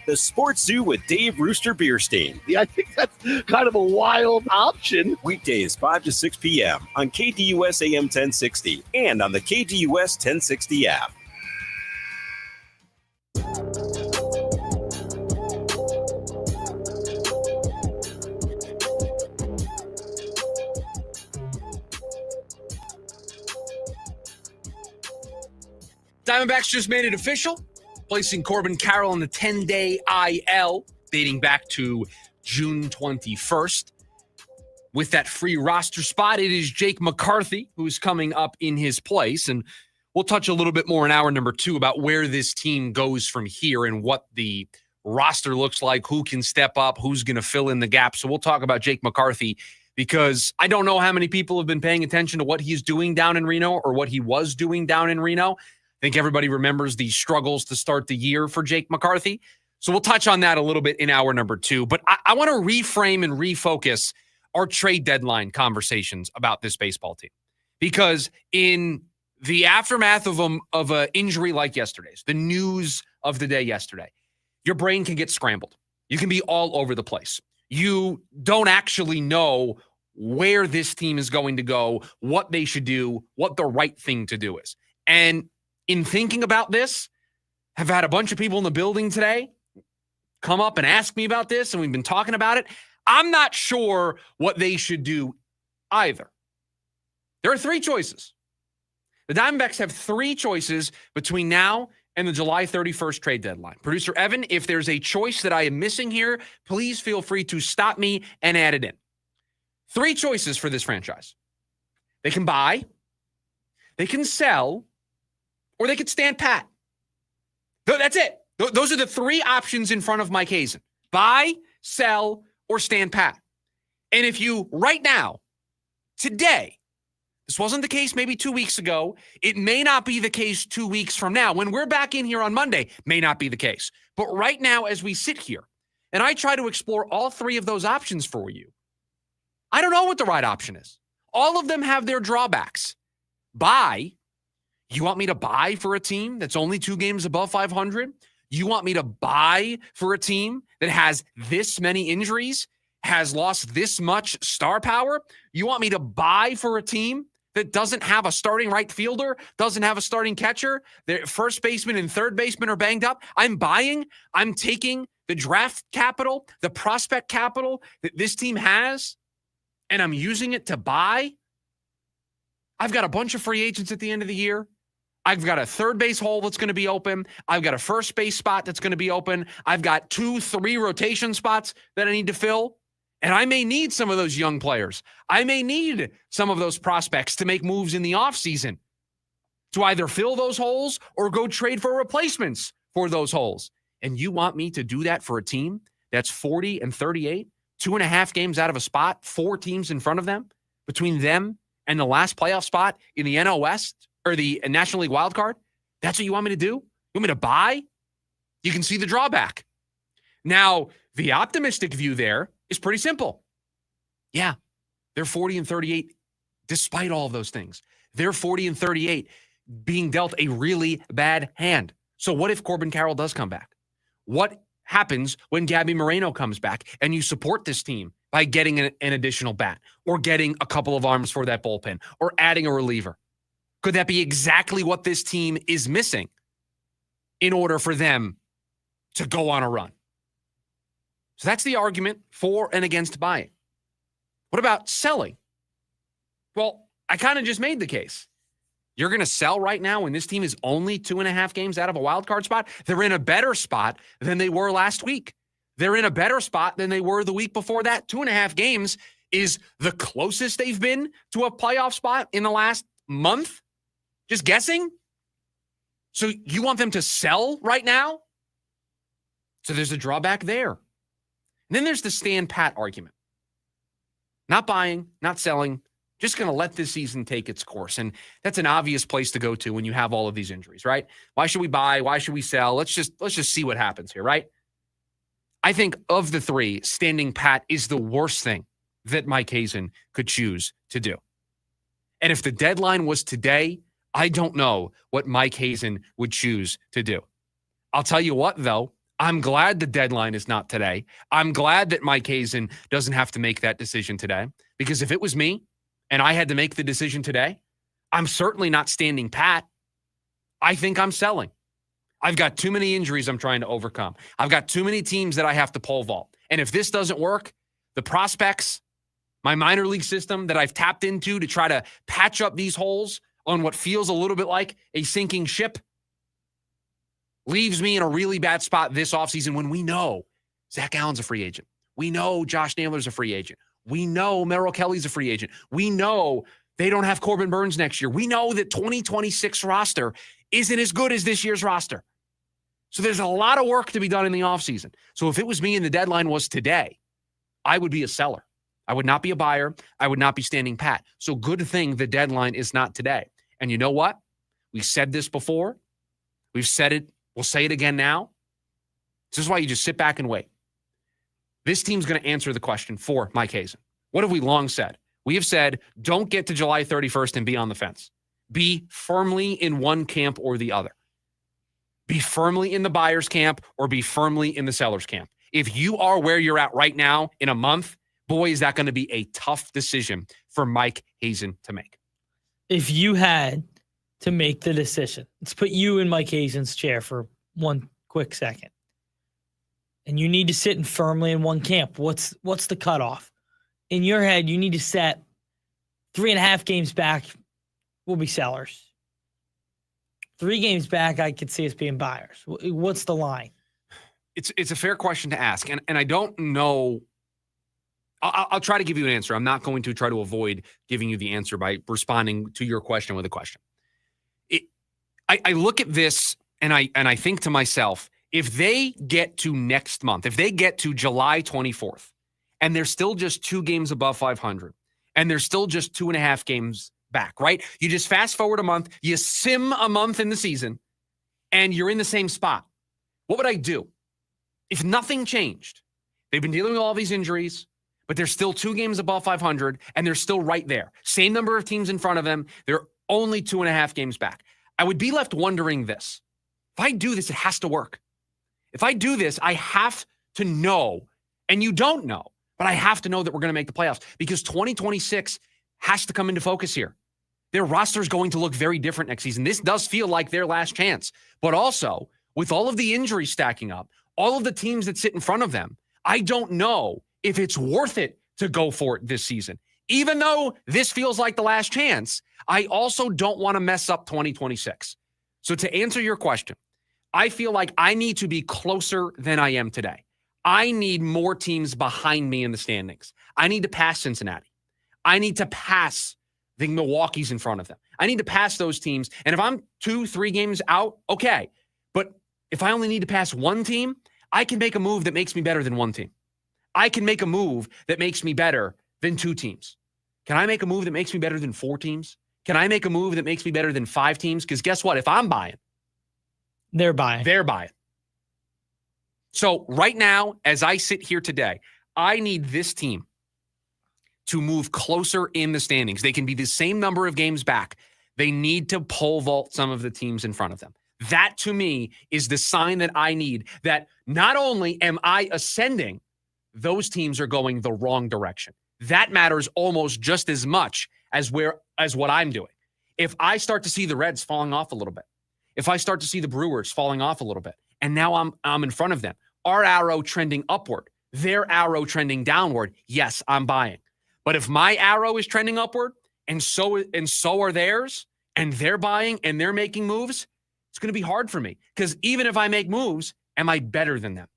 The Sports Zoo with Dave Rooster Bierstein. Yeah, I think that's kind of a wild option. Weekdays 5 to 6 p.m. on KDUS AM 1060 and on the KDUS 1060 app. Diamondbacks just made it official, placing Corbin Carroll on the 10-day IL dating back to June 21st. With that free roster spot, it is Jake McCarthy who's coming up in his place. And we'll touch a little bit more in hour number 2 about where this team goes from here and what the roster looks like, who can step up, who's going to fill in the gap. So we'll talk about Jake McCarthy because I don't know how many people have been paying attention to what he's doing down in Reno or what he was doing down in Reno. I think everybody remembers the struggles to start the year for Jake McCarthy. So we'll touch on that a little bit in hour number 2. But I want to reframe and refocus our trade deadline conversations about this baseball team. Because in the aftermath of an injury like yesterday's, the news of the day yesterday, your brain can get scrambled. You can be all over the place. You don't actually know where this team is going to go, what they should do, what the right thing to do is. And in thinking about this, have had a bunch of people in the building today come up and ask me about this, and we've been talking about it. I'm not sure what they should do either. There are 3 choices. The Diamondbacks have 3 choices between now and the July 31st trade deadline. Producer Evan, if there's a choice that I am missing here, please feel free to stop me and add it in. 3 choices for this franchise. They can buy, they can sell, or they could stand pat. That's it. Those are the 3 options in front of Mike Hazen. Buy, sell, or stand pat. And if you, right now, today, this wasn't the case maybe 2 weeks ago. It may not be the case 2 weeks from now. When we're back in here on Monday, may not be the case. But right now, as we sit here, and I try to explore all 3 of those options for you, I don't know what the right option is. All of them have their drawbacks. Buy. You want me to buy for a team that's only 2 games above 500? You want me to buy for a team that has this many injuries, has lost this much star power? You want me to buy for a team that doesn't have a starting right fielder, doesn't have a starting catcher, their first baseman and third baseman are banged up? I'm buying. I'm taking the draft capital, the prospect capital that this team has, and I'm using it to buy. I've got a bunch of free agents at the end of the year. I've got a third base hole that's going to be open. I've got a first base spot that's going to be open. I've got 2-3 rotation spots that I need to fill. And I may need some of those young players. I may need some of those prospects to make moves in the offseason to either fill those holes or go trade for replacements for those holes. And you want me to do that for a team that's 40-38, 2.5 games out of a spot, 4 teams in front of them, between them and the last playoff spot in the NL West or the National League wild card? That's what you want me to do? You want me to buy? You can see the drawback. Now, the optimistic view there is pretty simple. Yeah, they're 40-38 despite all of those things. They're 40-38 being dealt a really bad hand. So what if Corbin Carroll does come back? What happens when Gabby Moreno comes back and you support this team by getting an additional bat or getting a couple of arms for that bullpen or adding a reliever? Could that be exactly what this team is missing in order for them to go on a run? So that's the argument for and against buying. What about selling? Well, I kind of just made the case. You're going to sell right now when this team is only 2.5 games out of a wild card spot? They're in a better spot than they were last week. They're in a better spot than they were the week before that. 2.5 games is the closest they've been to a playoff spot in the last month. Just guessing? So you want them to sell right now? So there's a drawback there. And then there's the stand pat argument. Not buying, not selling, just going to let this season take its course. And that's an obvious place to go to when you have all of these injuries, right? Why should we buy? Why should we sell? Let's just see what happens here, right? I think of the 3, standing pat is the worst thing that Mike Hazen could choose to do. And if the deadline was today, I don't know what Mike Hazen would choose to do. I'll tell you what, though. I'm glad the deadline is not today. I'm glad that Mike Hazen doesn't have to make that decision today, because if it was me and I had to make the decision today, I'm certainly not standing pat. I think I'm selling. I've got too many injuries I'm trying to overcome. I've got too many teams that I have to pole vault. And if this doesn't work, the prospects, my minor league system that I've tapped into to try to patch up these holes on what feels a little bit like a sinking ship, leaves me in a really bad spot this offseason when we know Zach Allen's a free agent. We know Josh Naylor's a free agent. We know Merrill Kelly's a free agent. We know they don't have Corbin Burns next year. We know that 2026 roster isn't as good as this year's roster. So there's a lot of work to be done in the offseason. So if it was me and the deadline was today, I would be a seller. I would not be a buyer. I would not be standing pat. So good thing the deadline is not today. And you know what? We said this before. We've said it. We'll say it again now. This is why you just sit back and wait. This team's going to answer the question for Mike Hazen. What have we long said? We have said, don't get to July 31st and be on the fence. Be firmly in one camp or the other. Be firmly in the buyer's camp or be firmly in the seller's camp. If you are where you're at right now in a month, boy, is that going to be a tough decision for Mike Hazen to make. If you had to make the decision, let's put you in Mike Hazen's chair for one quick second, and you need to sit in firmly in one camp. What's the cutoff? In your head, you need to set 3.5 games back. We'll be sellers. 3 games back, I could see us being buyers. What's the line? It's a fair question to ask, and I don't know. I'll try to give you an answer. I'm not going to try to avoid giving you the answer by responding to your question with a question. I look at this and I think to myself, if they get to next month, if they get to July 24th, and they're still just 2 games above 500, and they're still just 2.5 games back, right? You just fast forward a month, you sim a month in the season, and you're in the same spot. What would I do? If nothing changed, they've been dealing with all these injuries, but they're still 2 games above 500, and they're still right there. Same number of teams in front of them. They're only 2.5 games back. I would be left wondering this. If I do this, it has to work. If I do this, I have to know, and you don't know, but I have to know that we're going to make the playoffs because 2026 has to come into focus here. Their roster is going to look very different next season. This does feel like their last chance, but also with all of the injuries stacking up, all of the teams that sit in front of them, I don't know if it's worth it to go for it this season. Even though this feels like the last chance, I also don't want to mess up 2026. So to answer your question, I feel like I need to be closer than I am today. I need more teams behind me in the standings. I need to pass Cincinnati. I need to pass the Milwaukee's in front of them. I need to pass those teams. And if I'm 2-3 games out, okay. But if I only need to pass one team, I can make a move that makes me better than one team. I can make a move that makes me better than 2 teams. Can I make a move that makes me better than 4 teams? Can I make a move that makes me better than 5 teams? Because guess what? If I'm buying, they're buying. They're buying. So right now, as I sit here today, I need this team to move closer in the standings. They can be the same number of games back. They need to pole vault some of the teams in front of them. That, to me, is the sign that I need, that not only am I ascending, those teams are going the wrong direction. That matters almost just as much as what I'm doing. If I start to see the Reds falling off a little bit, if I start to see the Brewers falling off a little bit, and now I'm in front of them, our arrow trending upward, their arrow trending downward, yes, I'm buying. But if my arrow is trending upward, and so are theirs, and they're buying and they're making moves, it's going to be hard for me. Because even if I make moves, am I better than them?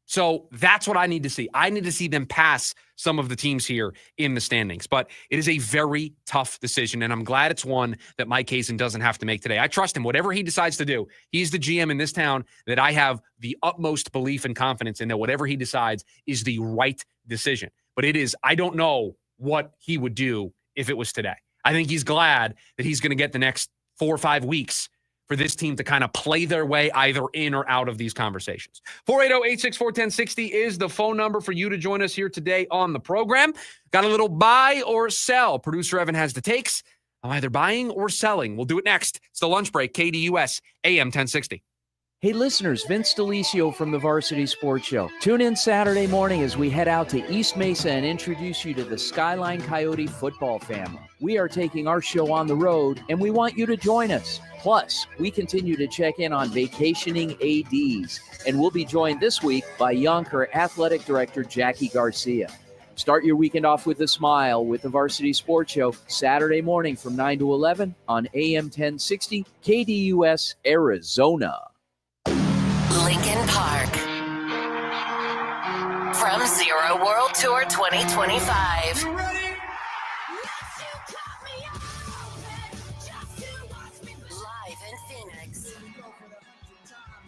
So that's what I need to see. I need to see them pass some of the teams here in the standings. But it is a very tough decision, and I'm glad it's one that Mike Hazen doesn't have to make today. I trust him. Whatever he decides to do, he's the GM in this town that I have the utmost belief and confidence in, that whatever he decides is the right decision. But I don't know what he would do if it was today. I think he's glad that he's going to get the next 4 or 5 weeks for this team to kind of play their way either in or out of these conversations. 480-864-1060 is the phone number for you to join us here today on the program. Got a little buy or sell? Producer Evan has the takes. I'm either buying or selling. We'll do it next. It's the lunch break, KDUS, AM 1060. Hey listeners, Vince DeLisio from the Varsity Sports Show. Tune in Saturday morning as we head out to East Mesa and introduce you to the Skyline Coyote football family. We are taking our show on the road, and we want you to join us. Plus, we continue to check in on vacationing ADs, and we'll be joined this week by Yonker Athletic Director Jackie Garcia. Start your weekend off with a smile with the Varsity Sports Show, Saturday morning from 9 to 11 on AM 1060, KDUS, Arizona. Lincoln Park. From Zero World Tour 2025. Live in Phoenix.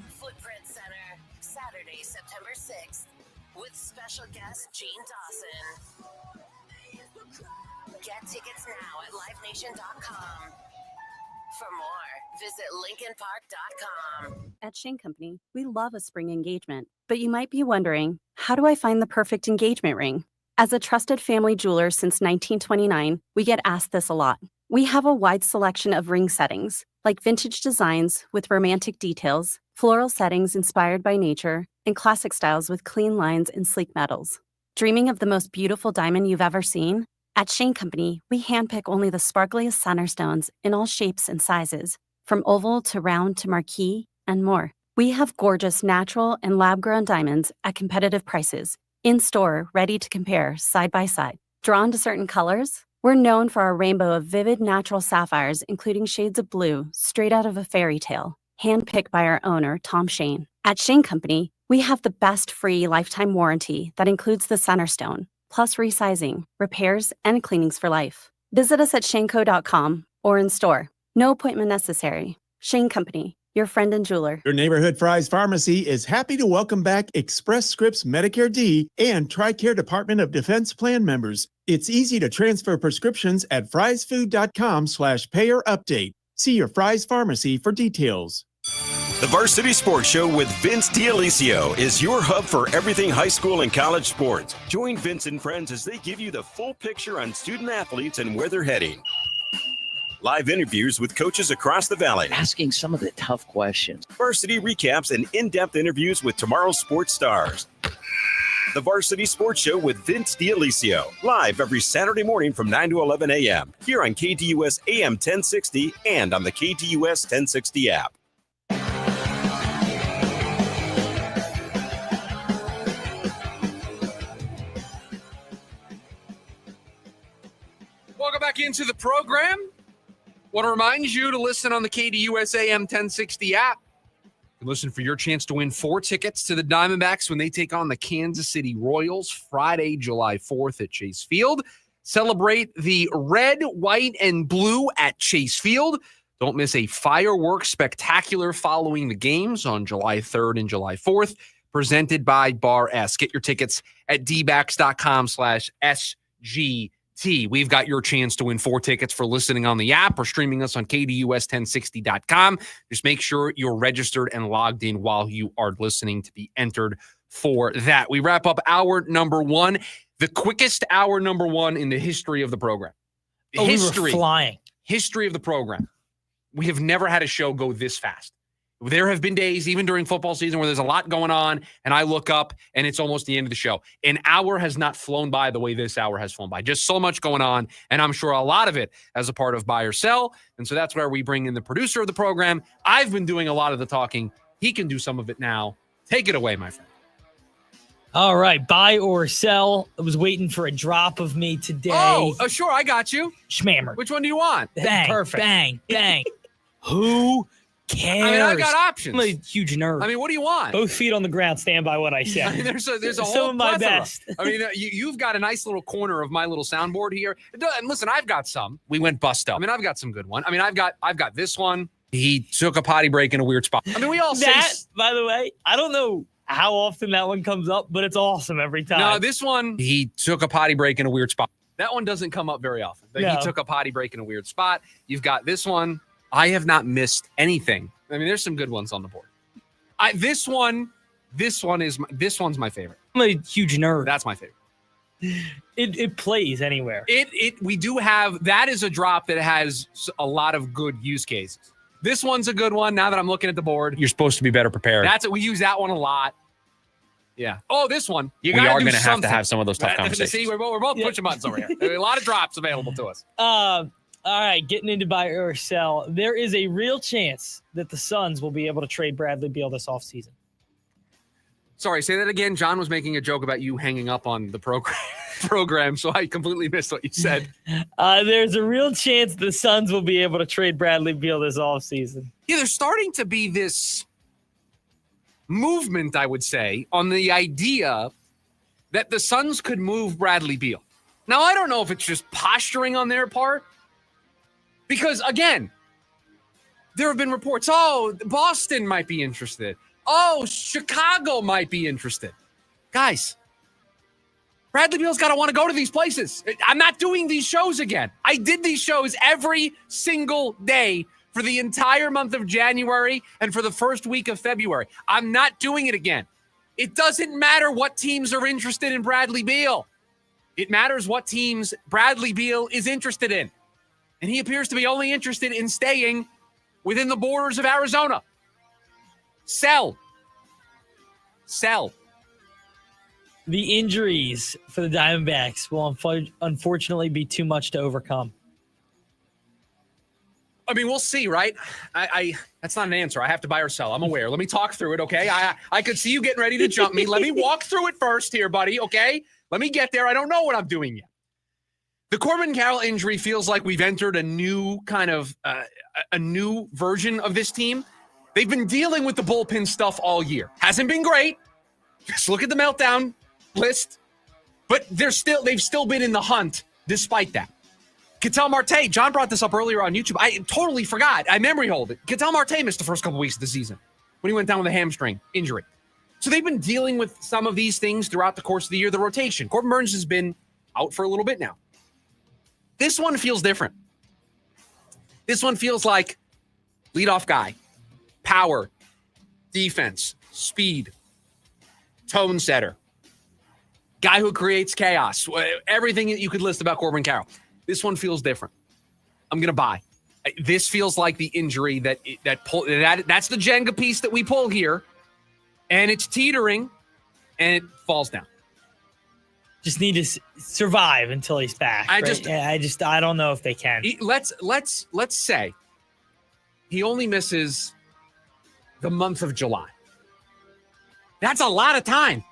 Footprint Center, Saturday, September 6th, with special guest Gene Dawson. Get tickets now at livenation.com. For more, visit lincolnpark.com. At Shane Company, we love a spring engagement. But you might be wondering, how do I find the perfect engagement ring? As a trusted family jeweler since 1929, we get asked this a lot. We have a wide selection of ring settings, like vintage designs with romantic details, floral settings inspired by nature, and classic styles with clean lines and sleek metals. Dreaming of the most beautiful diamond you've ever seen? At Shane Company, we handpick only the sparkliest center stones in all shapes and sizes, from oval to round to marquise, and more. We have gorgeous natural and lab-grown diamonds at competitive prices, in store, ready to compare side by side. Drawn to certain colors? We're known for our rainbow of vivid natural sapphires, including shades of blue, straight out of a fairy tale, handpicked by our owner, Tom Shane. At Shane Company, we have the best free lifetime warranty that includes the Centerstone, plus resizing, repairs, and cleanings for life. Visit us at shaneco.com or in store. No appointment necessary. Shane Company, your friend and jeweler. Your neighborhood Fry's Pharmacy is happy to welcome back Express Scripts Medicare D and TRICARE Department of Defense plan members. It's easy to transfer prescriptions at frysfood.com/payer update. See your Fry's Pharmacy for details. The Varsity Sports Show with Vince D'Alessio is your hub for everything high school and college sports. Join Vince and friends as they give you the full picture on student athletes and where they're heading. Live interviews with coaches across the valley. Asking some of the tough questions. Varsity recaps and in-depth interviews with tomorrow's sports stars. The Varsity Sports Show with Vince D'Alessio. Live every Saturday morning from 9 to 11 a.m. Here on KDUS AM 1060 and on the KDUS 1060 app. Welcome back into the program. Want to remind you to listen on the KDUS AM 1060 app. You can listen for your chance to win 4 tickets to the Diamondbacks when they take on the Kansas City Royals Friday, July 4th at Chase Field. Celebrate the red, white, and blue at Chase Field. Don't miss a fireworks spectacular following the games on July 3rd and July 4th, presented by Bar S. Get your tickets at dbacks.com/SG. We've got your chance to win 4 tickets for listening on the app or streaming us on KDUS1060.com. Just make sure you're registered and logged in while you are listening to be entered for that. We wrap up hour number 1, the quickest hour number 1 in the history of the program. We were flying. History of the program. We have never had a show go this fast. There have been days, even during football season, where there's a lot going on, and I look up, and it's almost the end of the show. An hour has not flown by the way this hour has flown by. Just so much going on, and I'm sure a lot of it as a part of Buy or Sell, and so that's where we bring in the producer of the program. I've been doing a lot of the talking. He can do some of it now. Take it away, my friend. All right, buy or sell. I was waiting for a drop of me today. Oh, sure, I got you. Schmammer. Which one do you want? Bang, Perfect. bang, bang. Who cares? I mean, I got options. I'm a huge nerd. I mean, what do you want? Both feet on the ground, stand by what I said. I mean, there's a whole some of my plethora. best. I mean, you've got a nice little corner of my little soundboard here. And listen, I've got some. We went bust up. I mean, I've got some good one. I mean, I've got this one. He took a potty break in a weird spot. I mean, we all that, by the way, I don't know how often that one comes up, but it's awesome every time. No, this one, he took a potty break in a weird spot. That one doesn't come up very often. But No. He took a potty break in a weird spot. You've got this one. I have not missed anything. I mean, there's some good ones on the board. This one's my favorite. I'm a huge nerd. That's my favorite. It plays anywhere. We do have, that is a drop that has a lot of good use cases. This one's a good one. Now that I'm looking at the board, you're supposed to be better prepared. We use that one a lot. Yeah. Oh, this one. We are going to have to have some of those tough conversations. See, we're both pushing buttons over here. There are a lot of drops available to us. All right, getting into buy or sell. There is a real chance that the Suns will be able to trade Bradley Beal this offseason. Sorry, say that again. John was making a joke about you hanging up on the program, so I completely missed what you said. There's a real chance the Suns will be able to trade Bradley Beal this offseason. Yeah, there's starting to be this movement, I would say, on the idea that the Suns could move Bradley Beal. Now, I don't know if it's just posturing on their part, because, again, there have been reports, Boston might be interested. Chicago might be interested. Guys, Bradley Beal's got to want to go to these places. I'm not doing these shows again. I did these shows every single day for the entire month of January and for the first week of February. I'm not doing it again. It doesn't matter what teams are interested in Bradley Beal. It matters what teams Bradley Beal is interested in. And he appears to be only interested in staying within the borders of Arizona. Sell. The injuries for the Diamondbacks will unfortunately be too much to overcome. I mean, we'll see, right? I that's not an answer. I have to buy or sell. I'm aware. Let me talk through it, okay? I could see you getting ready to jump me. Let me walk through it first here, buddy, okay? Let me get there. I don't know what I'm doing yet. The Corbin Carroll injury feels like we've entered a new kind of a new version of this team. They've been dealing with the bullpen stuff all year. Hasn't been great. Just look at the meltdown list. But they've still been in the hunt despite that. Ketel Marte, John brought this up earlier on YouTube. I totally forgot. I memory hold it. Ketel Marte missed the first couple weeks of the season when he went down with a hamstring injury. So they've been dealing with some of these things throughout the course of the year. The rotation. Corbin Burns has been out for a little bit now. This one feels different. This one feels like leadoff guy, power, defense, speed, tone setter, guy who creates chaos, everything that you could list about Corbin Carroll. This one feels different. I'm going to buy. This feels like the injury that's the Jenga piece that we pull here, and it's teetering, and it falls down. Just need to survive until he's back. I don't know if they can. Let's say he only misses the month of July. That's a lot of time.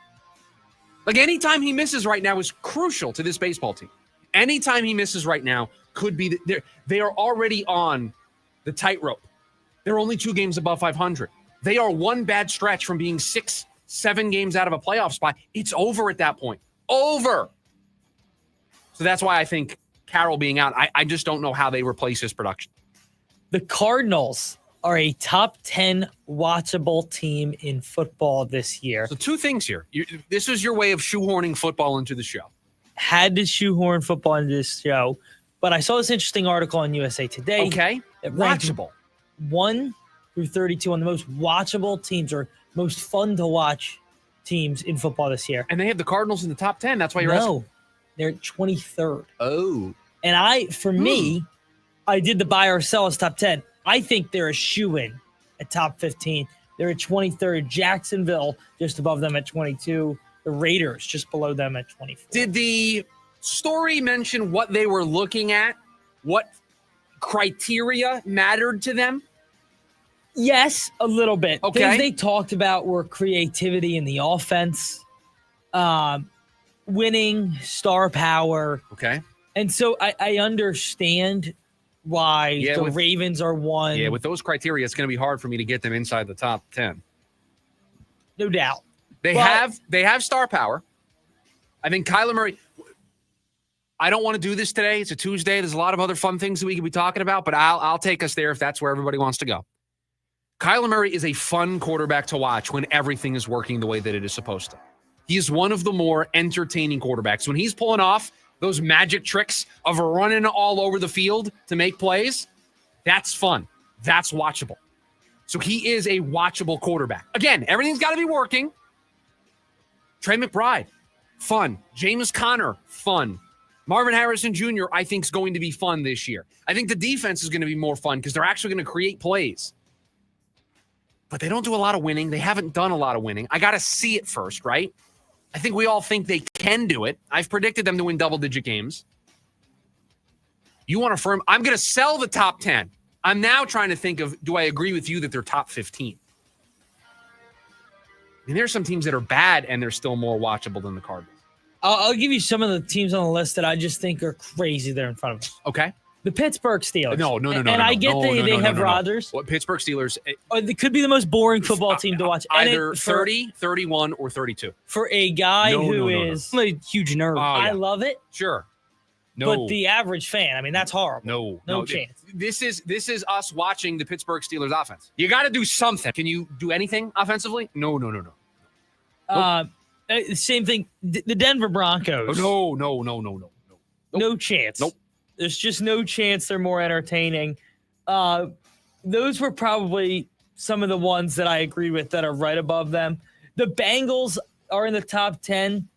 Like, anytime he misses right now is crucial to this baseball team. Anytime he misses right now could be they are already on the tightrope. They're only 2 games above 500. They are one bad stretch from being 6-7 games out of a playoff spot. It's over at that point. Over. So that's why I think Carroll being out, I just don't know how they replace his production. The Cardinals are a top 10 watchable team in football this year. So 2 things here. This is your way of shoehorning football into the show. Had to shoehorn football into this show, but I saw this interesting article on USA Today. Okay. Watchable. 1 through 32 on the most watchable teams or most fun to watch teams in football this year. And they have the Cardinals in the top 10. That's why you're asking. No, they're 23rd. Oh. And for me, I did the buy or sell as top 10. I think they're a shoo-in at top 15. They're at 23rd. Jacksonville just above them at 22. The Raiders just below them at 24. Did the story mention what they were looking at? What criteria mattered to them? Yes, a little bit. Okay. Things they talked about were creativity in the offense, winning, star power. Okay. And so I understand why the Ravens are 1. Yeah, with those criteria, it's going to be hard for me to get them inside the top 10. No doubt. They have star power. I think Kyler Murray. I don't want to do this today. It's a Tuesday. There's a lot of other fun things that we could be talking about, but I'll take us there if that's where everybody wants to go. Kyler Murray is a fun quarterback to watch when everything is working the way that it is supposed to. He is one of the more entertaining quarterbacks. When he's pulling off those magic tricks of running all over the field to make plays, that's fun. That's watchable. So he is a watchable quarterback. Again, everything's got to be working. Trey McBride, fun. James Conner, fun. Marvin Harrison Jr., I think, is going to be fun this year. I think the defense is going to be more fun because they're actually going to create plays. But they don't do a lot of winning. They haven't done a lot of winning. I got to see it first, right? I think we all think they can do it. I've predicted them to win double-digit games. You want to firm? I'm going to sell the top 10. I'm now trying to think of, do I agree with you that they're top 15? I mean, there are some teams that are bad, and they're still more watchable than the Cardinals. I'll give you some of the teams on the list that I just think are crazy that are in front of us. Okay. The Pittsburgh Steelers. No. And I get they have Rodgers. What Pittsburgh Steelers? They could be the most boring football team to watch. Either 30, 31, or 32. For a guy who is a huge nerd. I love it. Sure. No. But the average fan, I mean, that's horrible. No chance. This is us watching the Pittsburgh Steelers offense. You got to do something. Can you do anything offensively? No. Nope. Same thing. The Denver Broncos. No. No chance. Nope. There's just no chance they're more entertaining. Those were probably some of the ones that I agree with that are right above them. The Bengals are in the top 10.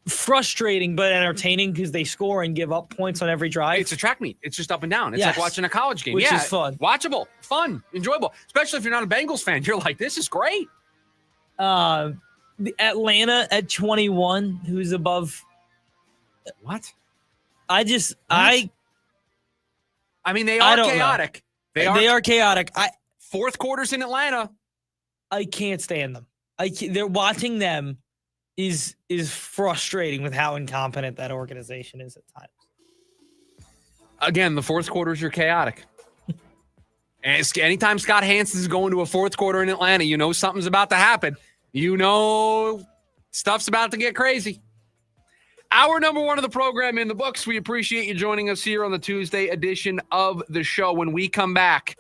Frustrating but entertaining because they score and give up points on every drive. It's a track meet. It's just up and down. It's like watching a college game. Which is fun. Watchable, fun, enjoyable. Especially if you're not a Bengals fan. You're like, this is great. The Atlanta at 21, who's above. What? I mean, they are chaotic. They are chaotic. Fourth quarters in Atlanta. I can't stand them. They're watching them is frustrating with how incompetent that organization is at times. Again, the fourth quarters are chaotic. And anytime Scott Hanson's going to a fourth quarter in Atlanta, you know something's about to happen. You know stuff's about to get crazy. Hour number 1 of the program in the books. We appreciate you joining us here on the Tuesday edition of the show. When we come back,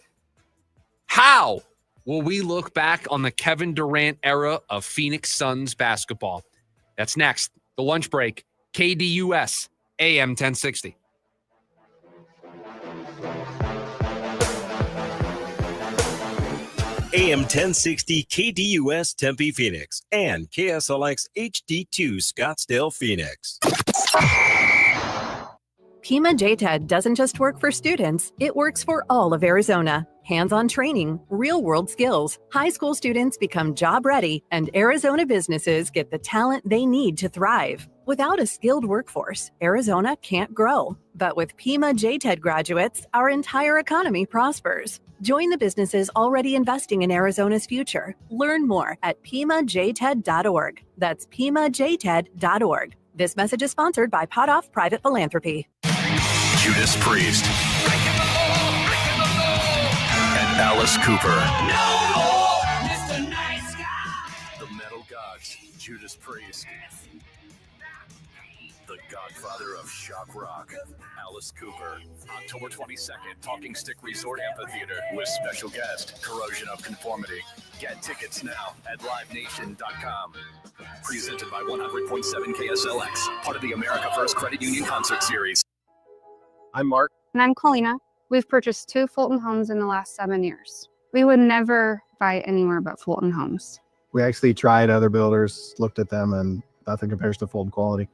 how will we look back on the Kevin Durant era of Phoenix Suns basketball? That's next. The lunch break. KDUS AM 1060. AM 1060 KDUS Tempe Phoenix and KSLX HD2 Scottsdale Phoenix. Pima JTED doesn't just work for students, it works for all of Arizona. Hands-on training, real-world skills, high school students become job-ready, and Arizona businesses get the talent they need to thrive. Without a skilled workforce, Arizona can't grow. But with Pima JTED graduates, our entire economy prospers. Join the businesses already investing in Arizona's future. Learn more at PimaJTED.org. That's PimaJTED.org. This message is sponsored by Potoff Private Philanthropy. Judas Priest and Alice Cooper. The Metal Gods, Judas Priest. The godfather of shock rock, Alice Cooper. October 22nd, Talking Stick Resort Amphitheater with special guest, Corrosion of Conformity. Get tickets now at livenation.com. Presented by 100.7 KSLX, part of the America First Credit Union Concert Series. I'm Mark. And I'm Colina. We've purchased 2 Fulton homes in the last 7 years. We would never buy anywhere but Fulton homes. We actually tried other builders, looked at them, and nothing compares to Fulton quality.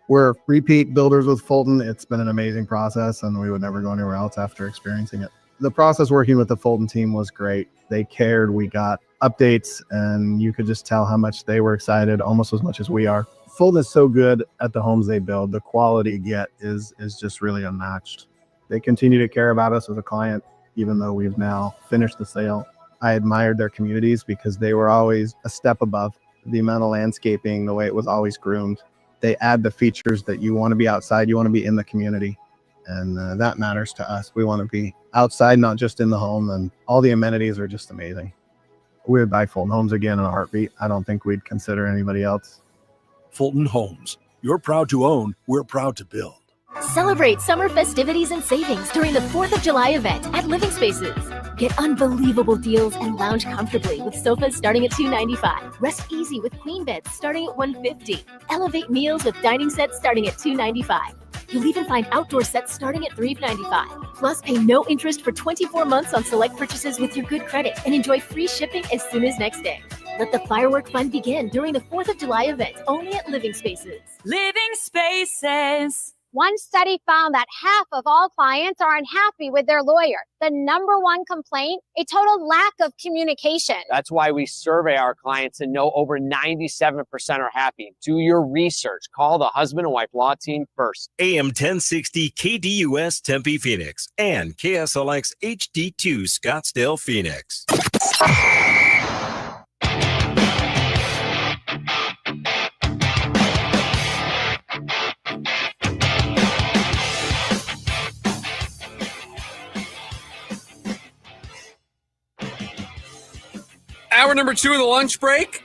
We're repeat builders with Fulton. It's been an amazing process, and we would never go anywhere else after experiencing it. The process working with the Fulton team was great. They cared. We got updates, and you could just tell how much they were excited, almost as much as we are. Fulton is so good at the homes they build. The quality you get is just really unmatched. They continue to care about us as a client, even though we've now finished the sale. I admired their communities because they were always a step above. The amount of landscaping, the way it was always groomed. They add the features that you want to be outside, you want to be in the community. And that matters to us. We want to be outside, not just in the home. And all the amenities are just amazing. We would buy Fulton Homes again in a heartbeat. I don't think we'd consider anybody else. Fulton Homes. You're proud to own, we're proud to build. Celebrate summer festivities and savings during the 4th of July event at Living Spaces. Get unbelievable deals and lounge comfortably with sofas starting at $295. Rest easy with queen beds starting at $150. Elevate meals with dining sets starting at $295. You'll even find outdoor sets starting at $395. Plus, pay no interest for 24 months on select purchases with your good credit and enjoy free shipping as soon as next day. Let the firework fun begin during the 4th of July event only at Living Spaces. Living Spaces. One study found that half of all clients are unhappy with their lawyer. The number one complaint, a total lack of communication. That's why we survey our clients and know over 97% are happy. Do your research. Call the husband and wife law team first. AM 1060 KDUS Tempe Phoenix and KSLX HD2 Scottsdale Phoenix. Hour number 2 of the lunch break.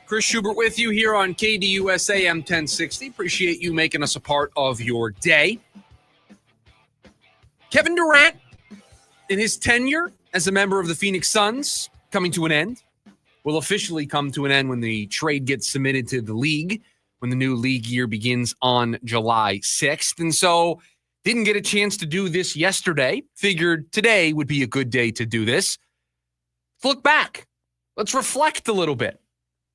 Chris Schubert with you here on KDUS AM 1060. Appreciate you making us a part of your day. Kevin Durant, in his tenure as a member of the Phoenix Suns, coming to an end, will officially come to an end when the trade gets submitted to the league, when the new league year begins on July 6th. And so didn't get a chance to do this yesterday. Figured today would be a good day to do this. Let's look back. Let's reflect a little bit.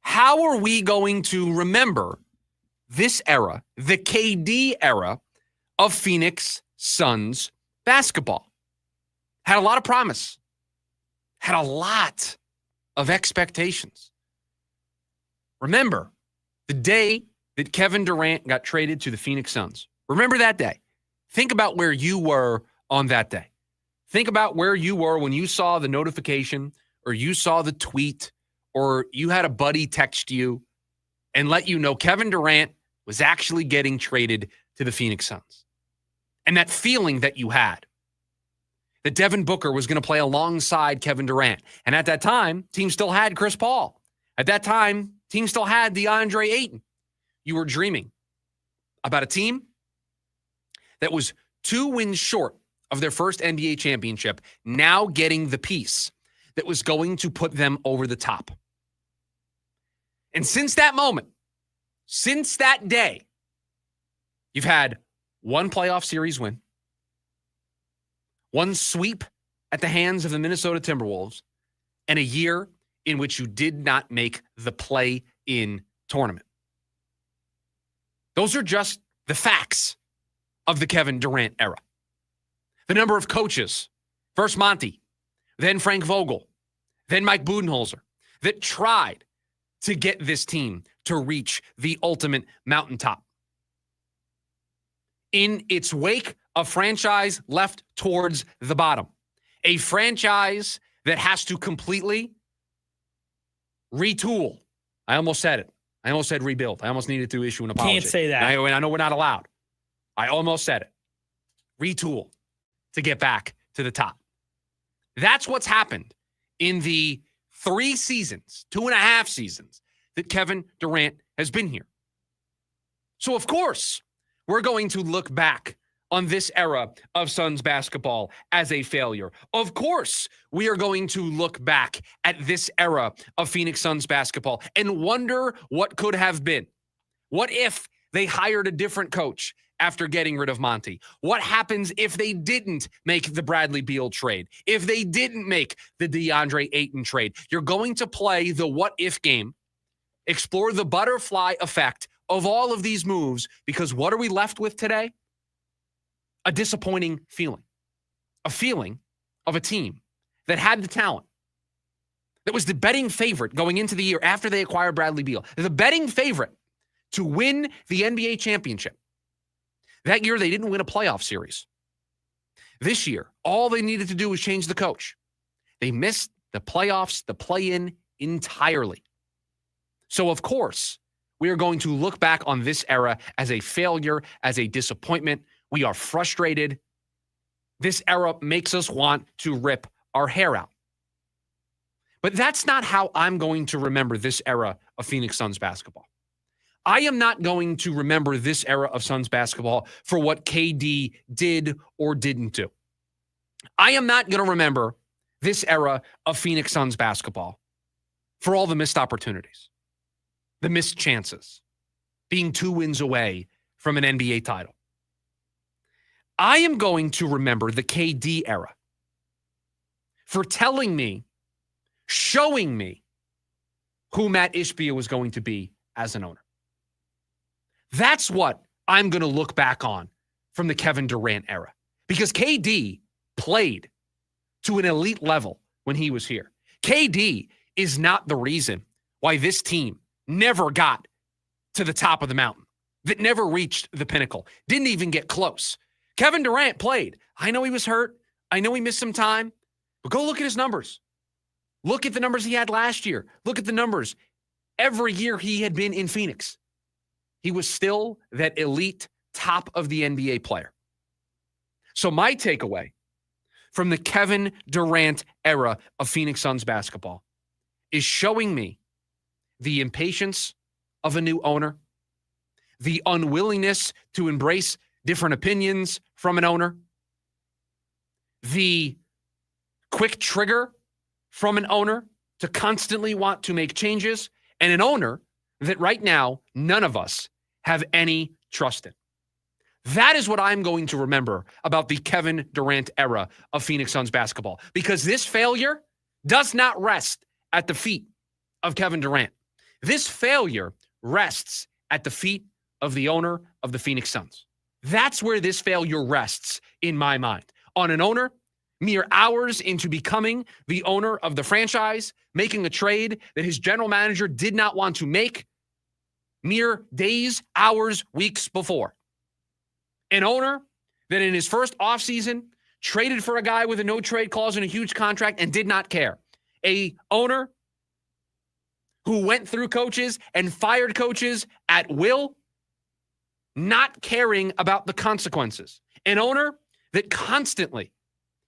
How are we going to remember this era, the KD era of Phoenix Suns basketball? Had a lot of promise. Had a lot of expectations. Remember the day that Kevin Durant got traded to the Phoenix Suns. Remember that day. Think about where you were on that day. Think about where you were when you saw the notification or you saw the tweet, or you had a buddy text you and let you know Kevin Durant was actually getting traded to the Phoenix Suns. And that feeling that you had that Devin Booker was going to play alongside Kevin Durant. And at that time, team still had Chris Paul. At that time, team still had DeAndre Ayton. You were dreaming about a team that was 2 wins short of their first NBA championship, now getting the piece that was going to put them over the top. And since that moment, since that day, you've had 1 playoff series win, 1 sweep at the hands of the Minnesota Timberwolves, and a year in which you did not make the play-in tournament. Those are just the facts of the Kevin Durant era. The number of coaches, first Monty, then Frank Vogel, then Mike Budenholzer, that tried to get this team to reach the ultimate mountaintop. In its wake, a franchise left towards the bottom. A franchise that has to completely retool. I almost said it. I almost said rebuild. I almost needed to issue an apology. Can't say that. I know we're not allowed. I almost said it. Retool to get back to the top. That's what's happened in the 3 seasons, 2.5 seasons that Kevin Durant has been here. So, of course, we're going to look back on this era of Suns basketball as a failure. Of course, we are going to look back at this era of Phoenix Suns basketball and wonder what could have been. What if they hired a different coach after getting rid of Monty? What happens if they didn't make the Bradley Beal trade? If they didn't make the DeAndre Ayton trade? You're going to play the what if game, explore the butterfly effect of all of these moves, because what are we left with today? A disappointing feeling. A feeling of a team that had the talent, that was the betting favorite going into the year after they acquired Bradley Beal, the betting favorite to win the NBA championship. That year, they didn't win a playoff series. This year, all they needed to do was change the coach. They missed the playoffs, the play-in entirely. So, of course, we are going to look back on this era as a failure, as a disappointment. We are frustrated. This era makes us want to rip our hair out. But that's not how I'm going to remember this era of Phoenix Suns basketball. I am not going to remember this era of Suns basketball for what KD did or didn't do. I am not going to remember this era of Phoenix Suns basketball for all the missed opportunities, the missed chances, being 2 wins away from an NBA title. I am going to remember the KD era for telling me, showing me who Matt Ishbia was going to be as an owner. That's what I'm going to look back on from the Kevin Durant era, because KD played to an elite level when he was here. KD is not the reason why this team never got to the top of the mountain, that never reached the pinnacle, didn't even get close. Kevin Durant played. I know he was hurt. I know he missed some time, but go look at his numbers. Look at the numbers he had last year. Look at the numbers every year he had been in Phoenix. He was still that elite top of the NBA player. So my takeaway from the Kevin Durant era of Phoenix Suns basketball is showing me the impatience of a new owner, the unwillingness to embrace different opinions from an owner, the quick trigger from an owner to constantly want to make changes, and an owner that right now none of us have any trust in. That is what I'm going to remember about the Kevin Durant era of Phoenix Suns basketball, because this failure does not rest at the feet of Kevin Durant. This failure rests at the feet of the owner of the Phoenix Suns. That's where this failure rests in my mind. On an owner, mere hours into becoming the owner of the franchise, making a trade that his general manager did not want to make, mere days, hours, weeks before. An owner that in his first offseason traded for a guy with a no-trade clause and a huge contract and did not care. A owner who went through coaches and fired coaches at will not caring about the consequences. An owner that constantly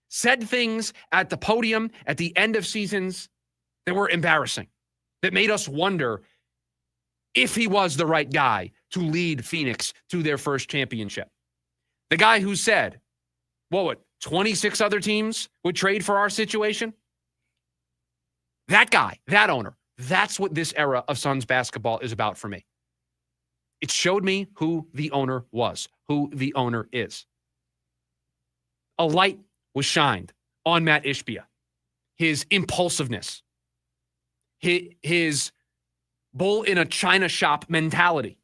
said things at the podium at the end of seasons that were embarrassing, that made us wonder if he was the right guy to lead Phoenix to their first championship. The guy who said, 26 other teams would trade for our situation? That guy, that owner, that's what this era of Suns basketball is about for me. It showed me who the owner was, who the owner is. A light was shined on Matt Ishbia. His impulsiveness, his bull in a china shop mentality,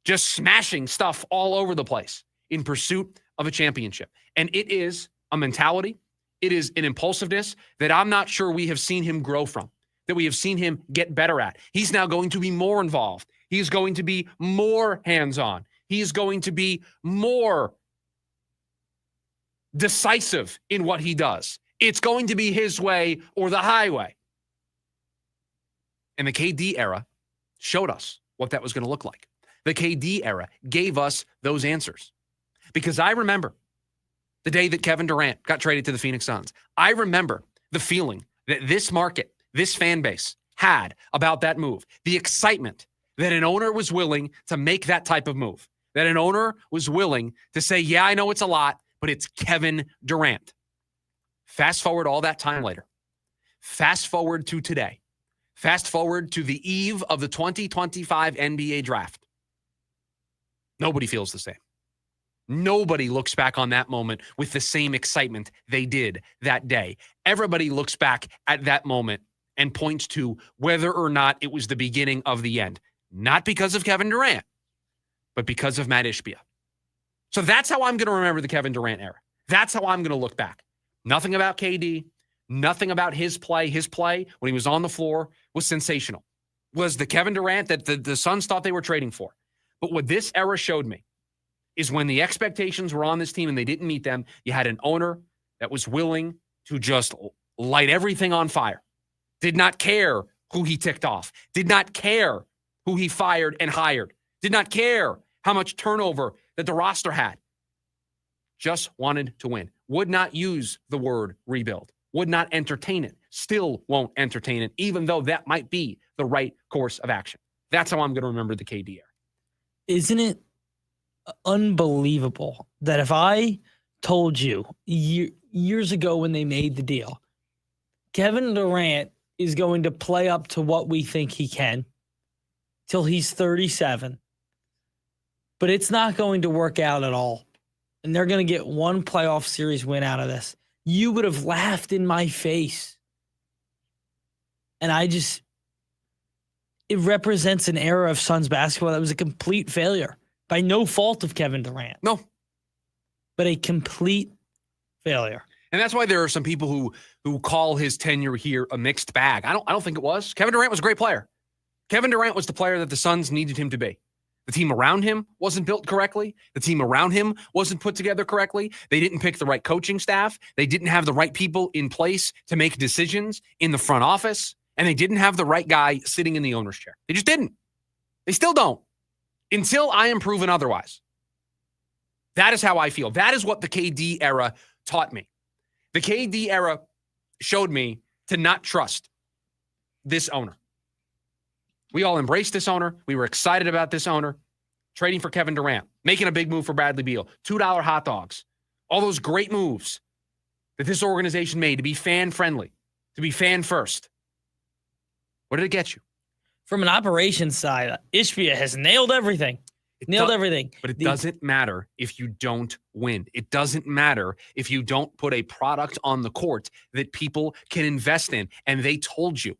just smashing stuff all over the place in pursuit of a championship. And it is a mentality, it is an impulsiveness that I'm not sure we have seen him grow from, that we have seen him get better at. He's now going to be more involved. He's going to be more hands-on. He's going to be more decisive in what he does. It's going to be his way or the highway. And the KD era showed us what that was going to look like. The KD era gave us those answers. Because I remember the day that Kevin Durant got traded to the Phoenix Suns. I remember the feeling that this market, this fan base had about that move. The excitement that an owner was willing to make that type of move. That an owner was willing to say, yeah, I know it's a lot, but it's Kevin Durant. Fast forward all that time later. Fast forward to today. Fast forward to the eve of the 2025 NBA draft. Nobody feels the same. Nobody looks back on that moment with the same excitement they did that day. Everybody looks back at that moment and points to whether or not it was the beginning of the end. Not because of Kevin Durant, but because of Matt Ishbia. So that's how I'm going to remember the Kevin Durant era. That's how I'm going to look back. Nothing about KD, nothing about his play. His play when he was on the floor was sensational. Was the Kevin Durant that the Suns thought they were trading for. But what this era showed me is when the expectations were on this team and they didn't meet them, you had an owner that was willing to just light everything on fire. Did not care who he ticked off. Did not care who he fired and hired. Did not care how much turnover that the roster had. Just wanted to win. Would not use the word rebuild. Would not entertain it. Still won't entertain it, even though that might be the right course of action. That's how I'm going to remember the KD era. Isn't it unbelievable that if I told you years ago when they made the deal, Kevin Durant is going to play up to what we think he can till he's 37, but it's not going to work out at all, and they're going to get one playoff series win out of this, you would have laughed in my face. And it represents an era of Suns basketball that was a complete failure by no fault of Kevin Durant. No. But a complete failure. And that's why there are some people who call his tenure here a mixed bag. I don't think it was. Kevin Durant was a great player. Kevin Durant was the player that the Suns needed him to be. The team around him wasn't built correctly. The team around him wasn't put together correctly. They didn't pick the right coaching staff. They didn't have the right people in place to make decisions in the front office. And they didn't have the right guy sitting in the owner's chair. They just didn't. They still don't. Until I am proven otherwise. That is how I feel. That is what the KD era taught me. The KD era showed me to not trust this owner. We all embraced this owner. We were excited about this owner. Trading for Kevin Durant. Making a big move for Bradley Beal. $2 hot dogs. All those great moves that this organization made to be fan-friendly. To be fan-first. What did it get you? From an operations side, Ishbia has nailed everything. Everything. But it doesn't matter if you don't win. It doesn't matter if you don't put a product on the court that people can invest in. And they told you.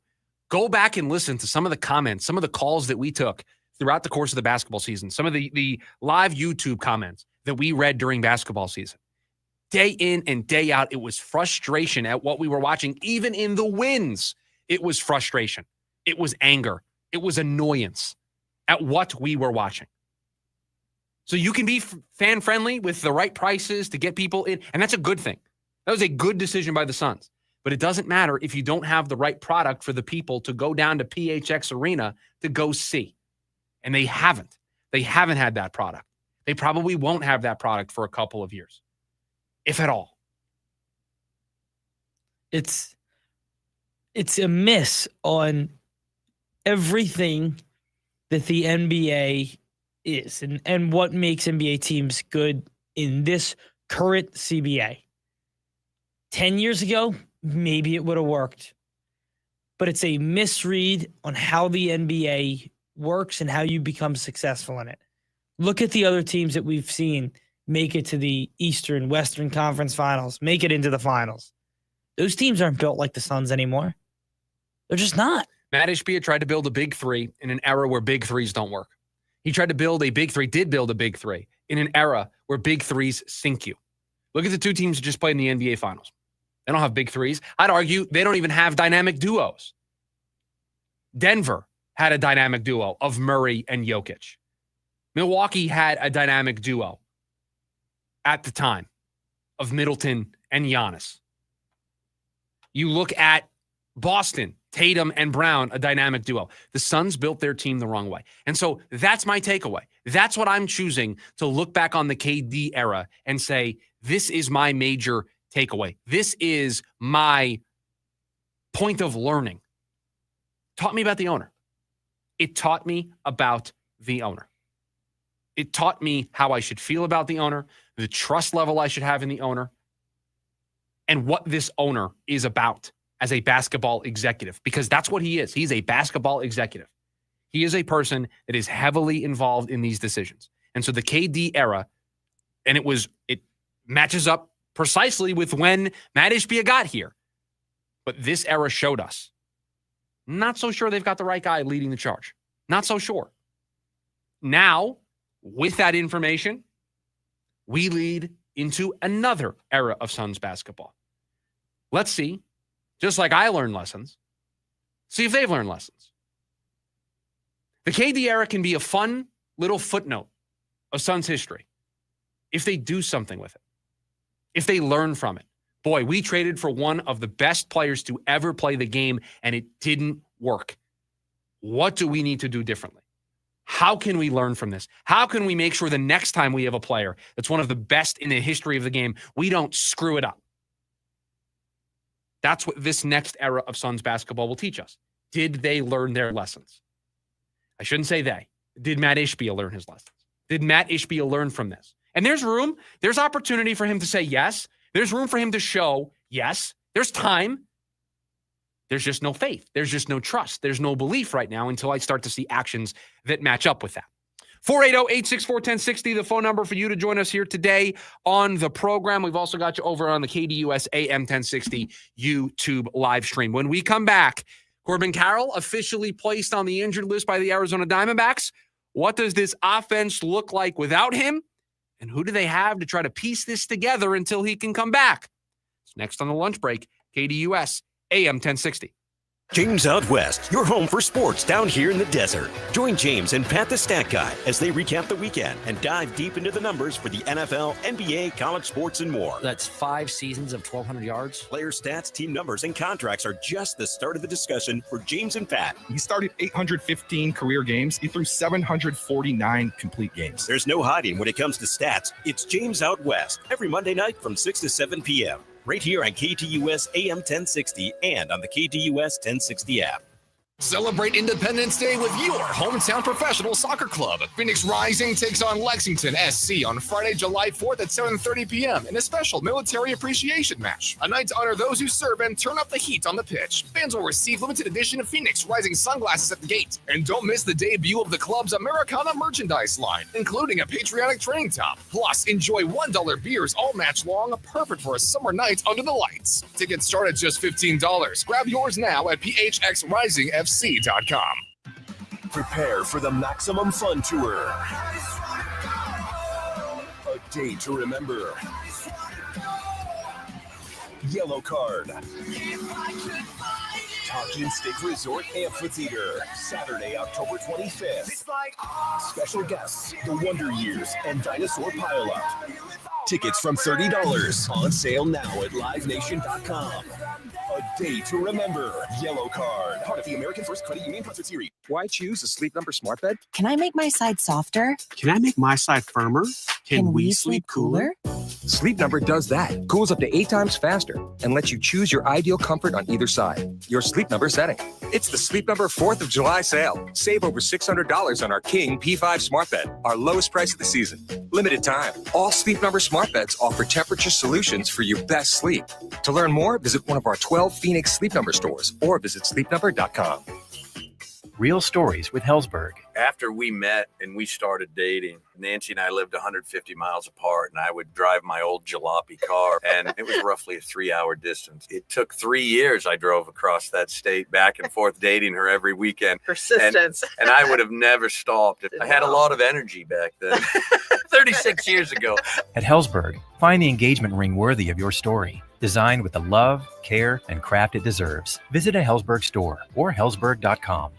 Go back and listen to some of the comments, some of the calls that we took throughout the course of the basketball season, some of the live YouTube comments that we read during basketball season. Day in and day out, it was frustration at what we were watching. Even in the wins, it was frustration. It was anger. It was annoyance at what we were watching. So you can be fan-friendly with the right prices to get people in, and that's a good thing. That was a good decision by the Suns. But it doesn't matter if you don't have the right product for the people to go down to PHX Arena to go see. And they haven't. They haven't had that product. They probably won't have that product for a couple of years, if at all. It's a miss on everything that the NBA is and what makes NBA teams good in this current CBA. 10 years ago, maybe it would have worked. But it's a misread on how the NBA works and how you become successful in it. Look at the other teams that we've seen make it to the Eastern, Western Conference Finals, make it into the finals. Those teams aren't built like the Suns anymore. They're just not. Matt Ishbia tried to build a big three in an era where big threes don't work. He tried to build a big three, did build a big three in an era where big threes sink you. Look at the two teams that just played in the NBA Finals. They don't have big threes. I'd argue they don't even have dynamic duos. Denver had a dynamic duo of Murray and Jokic. Milwaukee had a dynamic duo at the time of Middleton and Giannis. You look at Boston, Tatum and Brown, a dynamic duo. The Suns built their team the wrong way. And so that's my takeaway. That's what I'm choosing to look back on the KD era and say, this is my major takeaway. This is my point of learning. Taught me about the owner. It taught me about the owner. It taught me how I should feel about the owner, the trust level I should have in the owner, and what this owner is about as a basketball executive, because that's what he is. He's a basketball executive. He is a person that is heavily involved in these decisions. And so the KD era, and it matches up precisely with when Matt Ishbia got here. But this era showed us, not so sure they've got the right guy leading the charge. Not so sure. Now, with that information, we lead into another era of Suns basketball. Let's see, just like I learned lessons, see if they've learned lessons. The KD era can be a fun little footnote of Suns history if they do something with it, if they learn from it. Boy, we traded for one of the best players to ever play the game, and it didn't work. What do we need to do differently? How can we learn from this? How can we make sure the next time we have a player that's one of the best in the history of the game, we don't screw it up? That's what this next era of Suns basketball will teach us. Did they learn their lessons? I shouldn't say they. Did Matt Ishbia learn his lessons? Did Matt Ishbia learn from this? And there's room, there's opportunity for him to say yes. There's room for him to show yes. There's time. There's just no faith. There's just no trust. There's no belief right now until I start to see actions that match up with that. 480-864-1060, the phone number for you to join us here today on the program. We've also got you over on the KDUS AM 1060 YouTube live stream. When we come back, Corbin Carroll officially placed on the injured list by the Arizona Diamondbacks. What does this offense look like without him? And who do they have to try to piece this together until he can come back? It's next on the lunch break, KDUS AM 1060. James Out West, your home for sports down here in the desert. Join James and Pat the Stat Guy as they recap the weekend and dive deep into the numbers for the NFL, NBA, college sports, and more. That's 5 seasons of 1,200 yards. Player stats, team numbers, and contracts are just the start of the discussion for James and Pat. He started 815 career games. He threw 749 complete games. There's no hiding when it comes to stats. It's James Out West every Monday night from 6 to 7 p.m. right here on KTUS AM 1060 and on the KTUS 1060 app. Celebrate Independence Day with your hometown professional soccer club. Phoenix Rising takes on Lexington SC on Friday, July 4th at 7:30 p.m. in a special military appreciation match. A night to honor those who serve and turn up the heat on the pitch. Fans will receive limited edition of Phoenix Rising sunglasses at the gate. And don't miss the debut of the club's Americana merchandise line, including a patriotic training top. Plus, enjoy $1 beers all match long, perfect for a summer night under the lights. Tickets start at just $15. Grab yours now at phxrisingfc.com. Prepare for the Maximum Fun Tour. A day to remember. Yellow Card. Talking Stick Resort Amphitheater. Saturday, October 25th. Special guests, The Wonder Years and Dinosaur Pileup. Tickets from $30. On sale now at livenation.com. A day to remember. Yellow Card. Part of the American First Credit Union Concert Series. Why choose a Sleep Number smart bed? Can I make my side softer? Can I make my side firmer? Can we sleep cooler? Sleep Number does that. Cools up to 8 times faster and lets you choose your ideal comfort on either side. Your Sleep Number setting. It's the Sleep Number 4th of July sale. Save over $600 on our King P5 smart bed, our lowest price of the season. Limited time. All Sleep Number smart beds offer temperature solutions for your best sleep. To learn more, visit one of our 12 Phoenix Sleep Number stores or visit sleepnumber.com. Real stories with Hellsberg. After we met and we started dating, Nancy and I lived 150 miles apart, and I would drive my old jalopy car, and it was roughly a 3-hour distance. It took 3 years I drove across that state back and forth dating her every weekend. Persistence. And I would have never stopped. I had a lot of energy back then, 36 years ago. At Hellsberg, find the engagement ring worthy of your story. Designed with the love, care, and craft it deserves. Visit a Hellsberg store or hellsberg.com.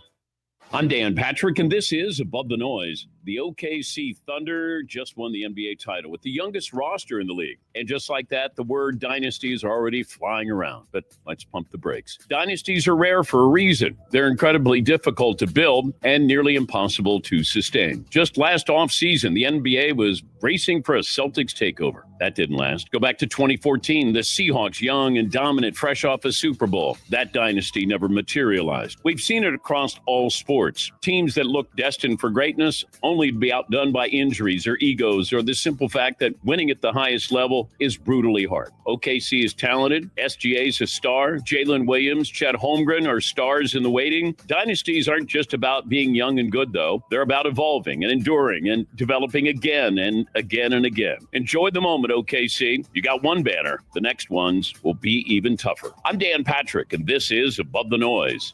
I'm Dan Patrick, and this is Above the Noise. The OKC Thunder just won the NBA title with the youngest roster in the league. And just like that, the word dynasties are already flying around. But let's pump the brakes. Dynasties are rare for a reason. They're incredibly difficult to build and nearly impossible to sustain. Just last offseason, the NBA was racing for a Celtics takeover. That didn't last. Go back to 2014, the Seahawks, young and dominant, fresh off a Super Bowl. That dynasty never materialized. We've seen it across all sports. Teams that look destined for greatness only to be outdone by injuries or egos or the simple fact that winning at the highest level is brutally hard. OKC is talented. SGA's a star. Jalen Williams, Chet Holmgren are stars in the waiting. Dynasties aren't just about being young and good, though. They're about evolving and enduring and developing again and again and again. Enjoy the moment, OKC. You got one banner. The next ones will be even tougher. I'm Dan Patrick, and this is Above the Noise.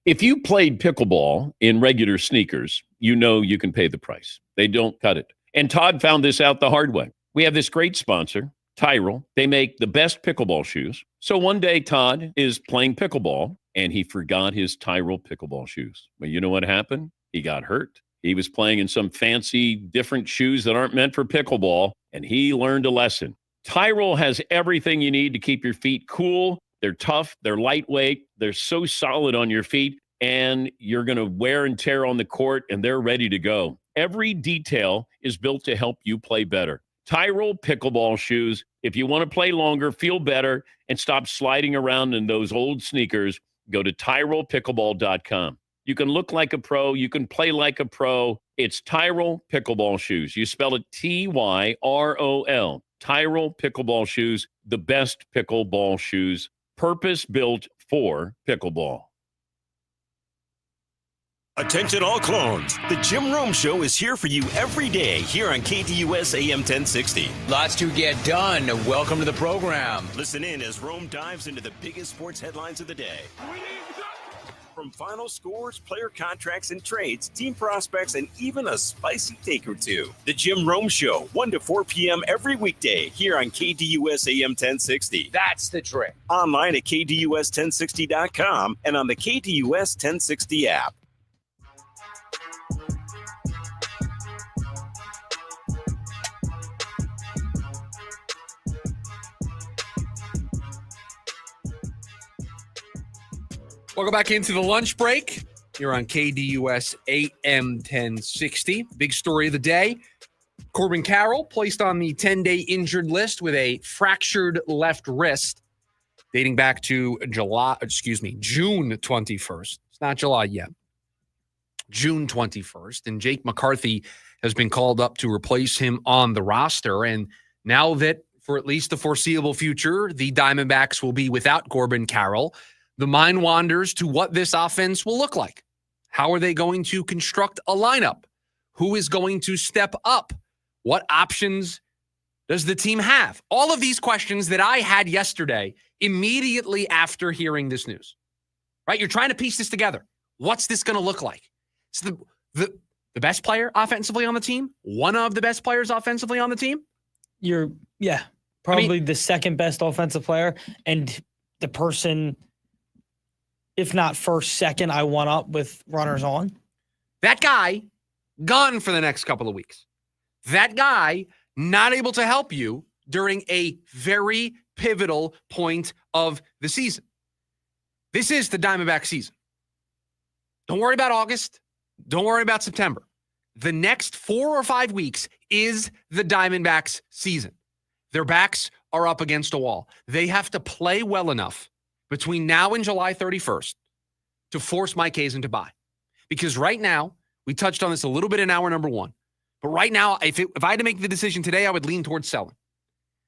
If you played pickleball in regular sneakers, you know you can pay the price. They don't cut it. And Todd found this out the hard way. We have this great sponsor, Tyrell. They make the best pickleball shoes. So one day Todd is playing pickleball, and he forgot his Tyrell pickleball shoes. Well, you know what happened? He got hurt. He was playing in some fancy, different shoes that aren't meant for pickleball, and he learned a lesson. Tyrell has everything you need to keep your feet cool. They're tough. They're lightweight. They're so solid on your feet, and you're going to wear and tear on the court, and they're ready to go. Every detail is built to help you play better. Tyrell pickleball shoes. If you want to play longer, feel better, and stop sliding around in those old sneakers, go to TyrellPickleball.com. You can look like a pro. You can play like a pro. It's Tyrell pickleball shoes. You spell it Tyrol. Tyrell pickleball shoes, the best pickleball shoes, purpose-built for pickleball. Attention all clones. The Jim Rome Show is here for you every day here on KDUS AM 1060. Lots to get done. Welcome to the program. Listen in as Rome dives into the biggest sports headlines of the day. From final scores, player contracts and trades, team prospects, and even a spicy take or two. The Jim Rome Show, 1 to 4 p.m. every weekday here on KDUS AM 1060. That's the trick. Online at KDUS1060.com and on the KDUS 1060 app. Welcome back into the lunch break. You're on KDUS AM 1060. Big story of the day. Corbin Carroll placed on the 10-day injured list with a fractured left wrist dating back to June 21st. It's not July yet. June 21st. And Jake McCarthy has been called up to replace him on the roster. And now that for at least the foreseeable future, the Diamondbacks will be without Corbin Carroll, the mind wanders to what this offense will look like. How are they going to construct a lineup? Who is going to step up? What options does the team have? All of these questions that I had yesterday immediately after hearing this news, right? You're trying to piece this together. What's this going to look like? It's the best player offensively on the team? One of the best players offensively on the team? Probably the second best offensive player, and the person, if not first, second, I want up with runners on. That guy, gone for the next couple of weeks. That guy not able to help you during a very pivotal point of the season. This is the Diamondback season. Don't worry about August. Don't worry about September. The next 4 or 5 weeks is the Diamondbacks season. Their backs are up against a wall. They have to play well enough between now and July 31st to force Mike Hazen to buy. Because right now, we touched on this a little bit in hour number 1, but right now, if I had to make the decision today, I would lean towards selling.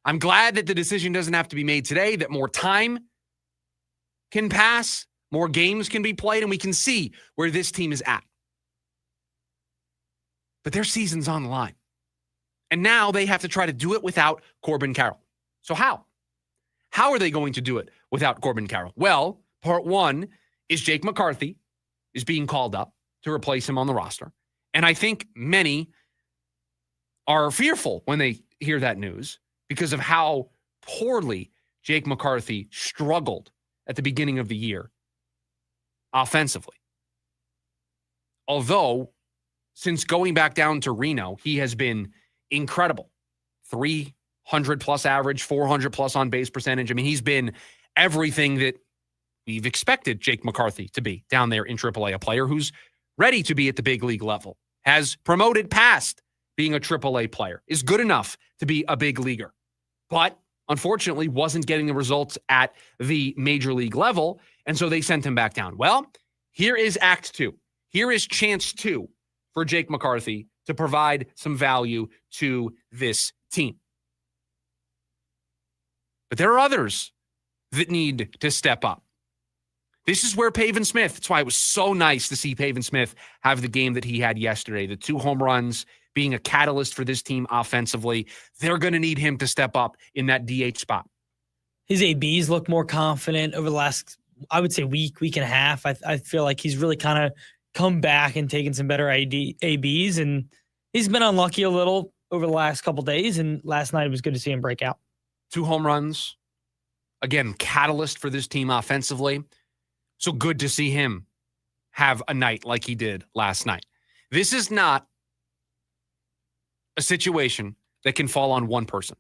I'm glad that the decision doesn't have to be made today, that more time can pass, more games can be played, and we can see where this team is at. But their season's on the line. And now they have to try to do it without Corbin Carroll. So how? How are they going to do it without Corbin Carroll? Well, part one is Jake McCarthy is being called up to replace him on the roster. And I think many are fearful when they hear that news because of how poorly Jake McCarthy struggled at the beginning of the year offensively. Although, since going back down to Reno, he has been incredible. 300 plus average, 400 plus on base percentage. I mean, he's been everything that we've expected Jake McCarthy to be down there in AAA, a player who's ready to be at the big league level, has promoted past being a AAA player, is good enough to be a big leaguer, but unfortunately wasn't getting the results at the major league level, and so they sent him back down. Well, here is Act 2. Here is Chance 2 for Jake McCarthy to provide some value to this team. But there are others that need to step up. This is where Pavin Smith, that's why it was so nice to see Pavin Smith have the game that he had yesterday. The 2 home runs, being a catalyst for this team offensively. They're going to need him to step up in that DH spot. His ABs look more confident over the last, I would say, week and a half. I feel like he's really kind of come back and taken some better ABs, and he's been unlucky a little over the last couple days, and last night it was good to see him break out. 2 home runs. Again, catalyst for this team offensively. So good to see him have a night like he did last night. This is not a situation that can fall on one person.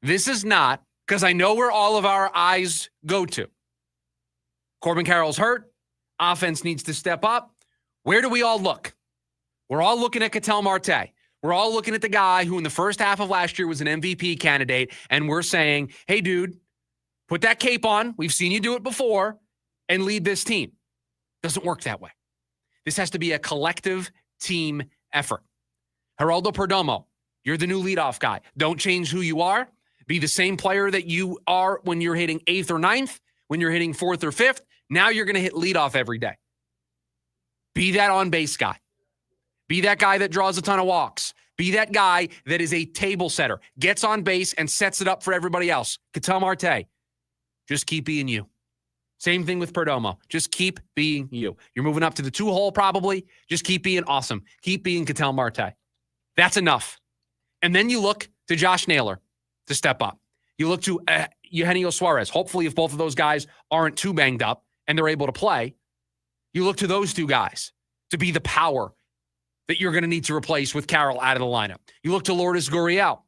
This is not, because I know where all of our eyes go to. Corbin Carroll's hurt. Offense needs to step up. Where do we all look? We're all looking at Ketel Marte. We're all looking at the guy who in the first half of last year was an MVP candidate, and we're saying, hey, dude, put that cape on. We've seen you do it before, and lead this team. Doesn't work that way. This has to be a collective team effort. Geraldo Perdomo, you're the new leadoff guy. Don't change who you are. Be the same player that you are when you're hitting 8th or 9th, when you're hitting 4th or 5th. Now you're going to hit leadoff every day. Be that on-base guy. Be that guy that draws a ton of walks. Be that guy that is a table setter, gets on base and sets it up for everybody else. Ketel Marte, just keep being you. Same thing with Perdomo. Just keep being you. You're moving up to the 2-hole probably. Just keep being awesome. Keep being Ketel Marte. That's enough. And then you look to Josh Naylor to step up. You look to Eugenio Suarez. Hopefully, if both of those guys aren't too banged up and they're able to play, you look to those 2 guys to be the power that you're going to need to replace with Carroll out of the lineup. You look to Lourdes Gurriel.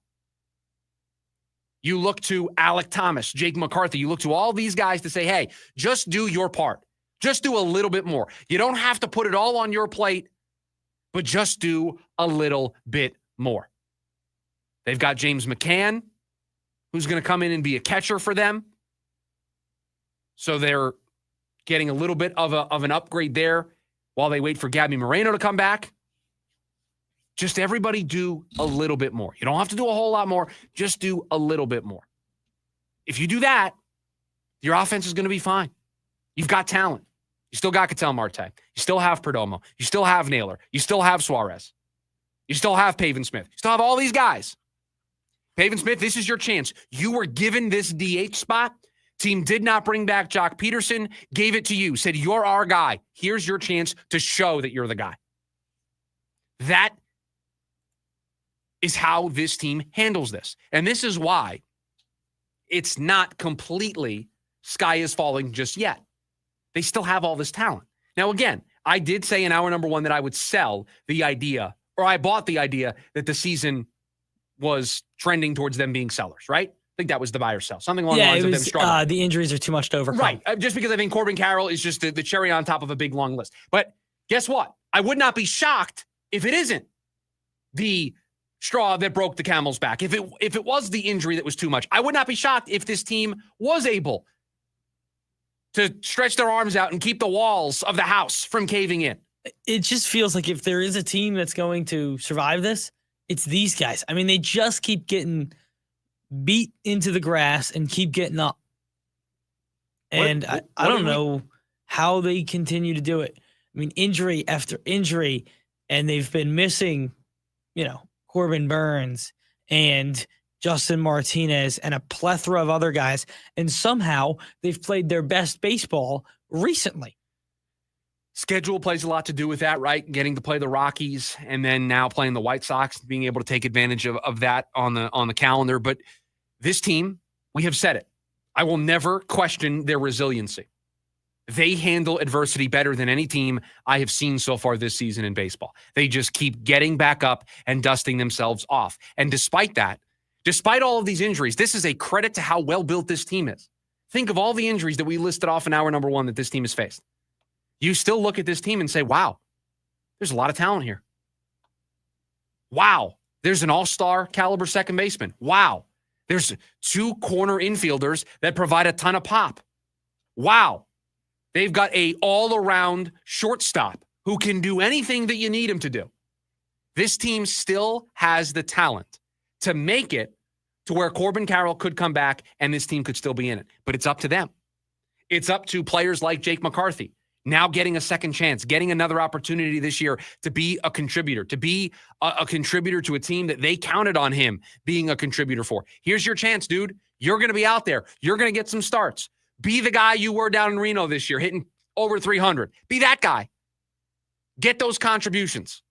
You look to Alec Thomas, Jake McCarthy. You look to all these guys to say, hey, just do your part. Just do a little bit more. You don't have to put it all on your plate, but just do a little bit more. They've got James McCann, who's going to come in and be a catcher for them. So they're getting a little bit of an upgrade there while they wait for Gabby Moreno to come back. Just everybody do a little bit more. You don't have to do a whole lot more. Just do a little bit more. If you do that, your offense is going to be fine. You've got talent. You still got Ketel Marte. You still have Perdomo. You still have Naylor. You still have Suarez. You still have Pavin Smith. You still have all these guys. Pavin Smith, this is your chance. You were given this DH spot. Team did not bring back Jock Peterson, gave it to you, said, you're our guy. Here's your chance to show that you're the guy. That is how this team handles this. And this is why it's not completely sky is falling just yet. They still have all this talent. Now, again, I did say in hour number 1 that I would sell the idea, or I bought the idea that the season was trending towards them being sellers, right? I think that was the buy or sell. Something along the lines of them struggling. The injuries are too much to overcome. Right. Just because I think Corbin Carroll is just the cherry on top of a big, long list. But guess what? I would not be shocked if it isn't the straw that broke the camel's back. If it was the injury that was too much, I would not be shocked if this team was able to stretch their arms out and keep the walls of the house from caving in. It just feels like if there is a team that's going to survive this, it's these guys. I mean, they just keep getting beat into the grass and keep getting up. And I don't know how they continue to do it. I mean, injury after injury, and they've been missing, Corbin Burns and Justin Martinez and a plethora of other guys. And somehow they've played their best baseball recently. Schedule plays a lot to do with that, right? Getting to play the Rockies and then now playing the White Sox, being able to take advantage of that on the calendar. But this team, we have said it, I will never question their resiliency. They handle adversity better than any team I have seen so far this season in baseball. They just keep getting back up and dusting themselves off. And despite that, despite all of these injuries, this is a credit to how well built this team is. Think of all the injuries that we listed off in hour number 1 that this team has faced. You still look at this team and say, wow, there's a lot of talent here. Wow, there's an all-star caliber second baseman. Wow, there's 2 corner infielders that provide a ton of pop. Wow, they've got a all-around shortstop who can do anything that you need him to do. This team still has the talent to make it to where Corbin Carroll could come back and this team could still be in it. But it's up to them. It's up to players like Jake McCarthy, now getting a second chance, getting another opportunity this year to be a contributor, to a team that they counted on him being a contributor for. Here's your chance, dude. You're going to be out there. You're going to get some starts. Be the guy you were down in Reno this year, hitting over 300. Be that guy. Get those contributions.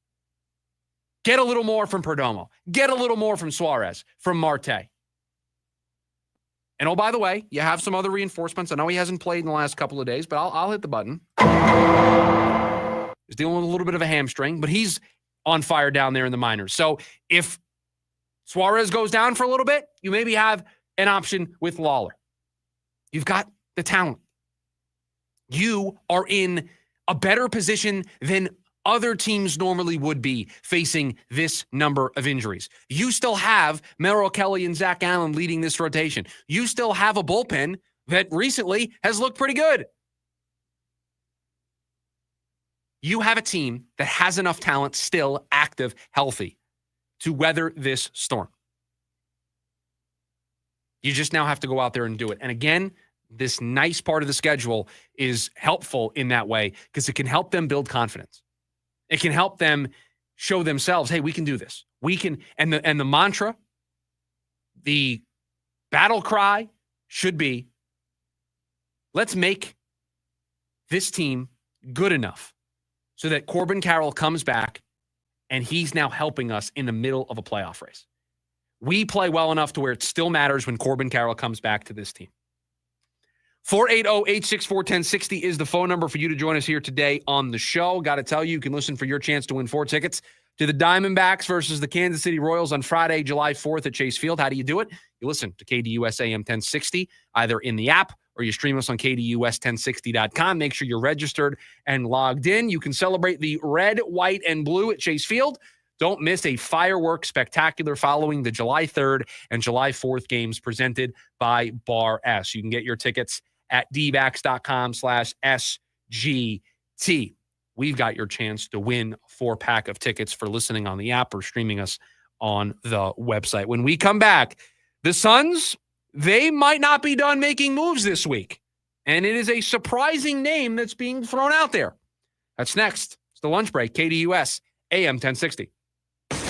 Get a little more from Perdomo. Get a little more from Suarez, from Marte. And oh, by the way, you have some other reinforcements. I know he hasn't played in the last couple of days, but I'll hit the button. He's dealing with a little bit of a hamstring, but he's on fire down there in the minors. So if Suarez goes down for a little bit, you maybe have an option with Lawler. You've got the talent. You are in a better position than other teams normally would be facing this number of injuries. You still have Merrill Kelly and Zach Allen leading this rotation. You still have a bullpen that recently has looked pretty good. You have a team that has enough talent still active, healthy, to weather this storm. You just now have to go out there and do it. And again, this nice part of the schedule is helpful in that way because it can help them build confidence. It can help them show themselves, hey, we can do this. We can, and the mantra, the battle cry should be, let's make this team good enough so that Corbin Carroll comes back and he's now helping us in the middle of a playoff race. We play well enough to where it still matters when Corbin Carroll comes back to this team. 480-864-1060 is the phone number for you to join us here today on the show. Got to tell you, you can listen for your chance to win 4 tickets to the Diamondbacks versus the Kansas City Royals on Friday, July 4th at Chase Field. How do you do it? You listen to KDUS AM 1060, either in the app or you stream us on KDUS1060.com. Make sure you're registered and logged in. You can celebrate the red, white, and blue at Chase Field. Don't miss a fireworks spectacular following the July 3rd and July 4th games presented by Bar S. You can get your tickets at dbacks.com/SGT. We've got your chance to win a 4-pack of tickets for listening on the app or streaming us on the website. When we come back, the Suns, they might not be done making moves this week. And it is a surprising name that's being thrown out there. That's next. It's the lunch break, KDUS AM 1060.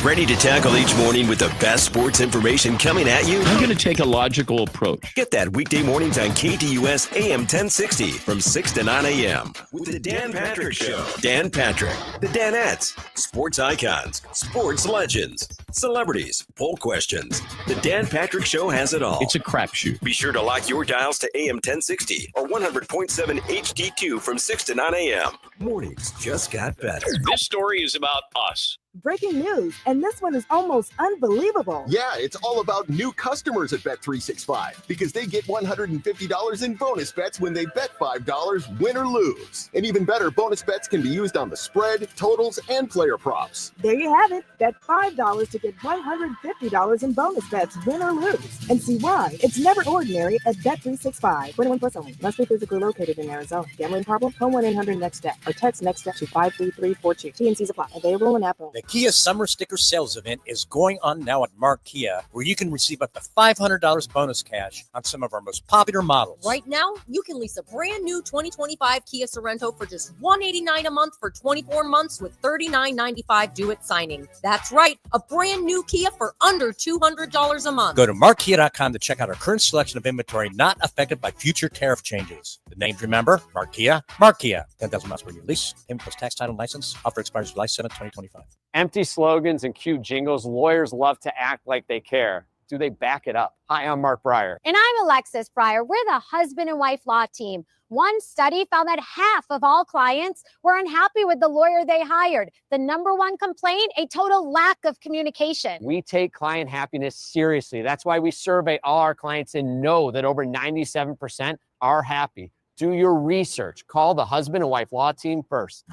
Ready to tackle each morning with the best sports information coming at you? I'm going to take a logical approach. Get that weekday mornings on KDUS AM 1060 from 6 to 9 a.m. with the Dan Patrick Show. Dan Patrick, the Danettes, sports icons, sports legends, celebrities, poll questions. The Dan Patrick Show has it all. It's a crapshoot. Be sure to lock your dials to AM 1060 or 100.7 HD2 from 6 to 9 a.m. Mornings just got better. This story is about us. breaking news, and this one is almost unbelievable. Yeah, it's all about new customers at Bet365 because they get $150 in bonus bets when they bet $5, win or lose. And even better, bonus bets can be used on the spread, totals, and player props. There you have it. Bet $5 to get $150 in bonus bets, win or lose. And see why. It's never ordinary at Bet365. 21 plus only. Must be physically located in Arizona. Gambling problem? Call 1-800-NEXT-STEP or text NEXT-STEP to 53342. T&Cs apply. Available in app only. The Kia Summer Sticker Sales Event is going on now at Mark Kia, where you can receive up to $500 bonus cash on some of our most popular models. Right now, you can lease a brand new 2025 Kia Sorento for just $189 a month for 24 months with $39.95 due at signing. That's right, a brand new Kia for under $200 a month. Go to markkia.com to check out our current selection of inventory not affected by future tariff changes. The names, remember, Mark Kia, Mark Kia. 10,000 miles per year lease. Payment plus tax, title, and license. Offer expires July 7th, 2025. Empty slogans and cute jingles. Lawyers love to act like they care. Do they back it up? Hi, I'm Mark Breyer. And I'm Alexis Breyer. We're the husband and wife law team. One study found that half of all clients were unhappy with the lawyer they hired. The number one complaint, a total lack of communication. We take client happiness seriously. That's why we survey all our clients and know that over 97% are happy. Do your research. Call the husband and wife law team first.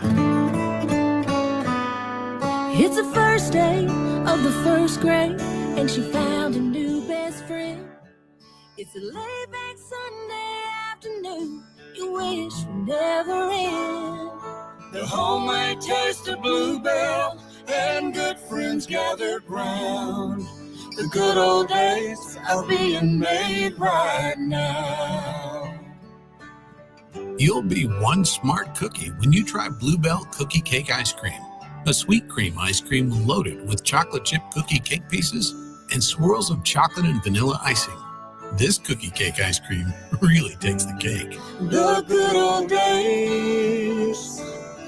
It's the first day of the first grade, and she found a new best friend. It's a laid-back Sunday afternoon you wish would never end. The homemade taste of Bluebell and good friends gathered round. The good old days are being made right now. You'll be one smart cookie when you try Bluebell Cookie Cake Ice Cream. A sweet cream ice cream loaded with chocolate chip cookie cake pieces and swirls of chocolate and vanilla icing. This cookie cake ice cream really takes the cake. The good old days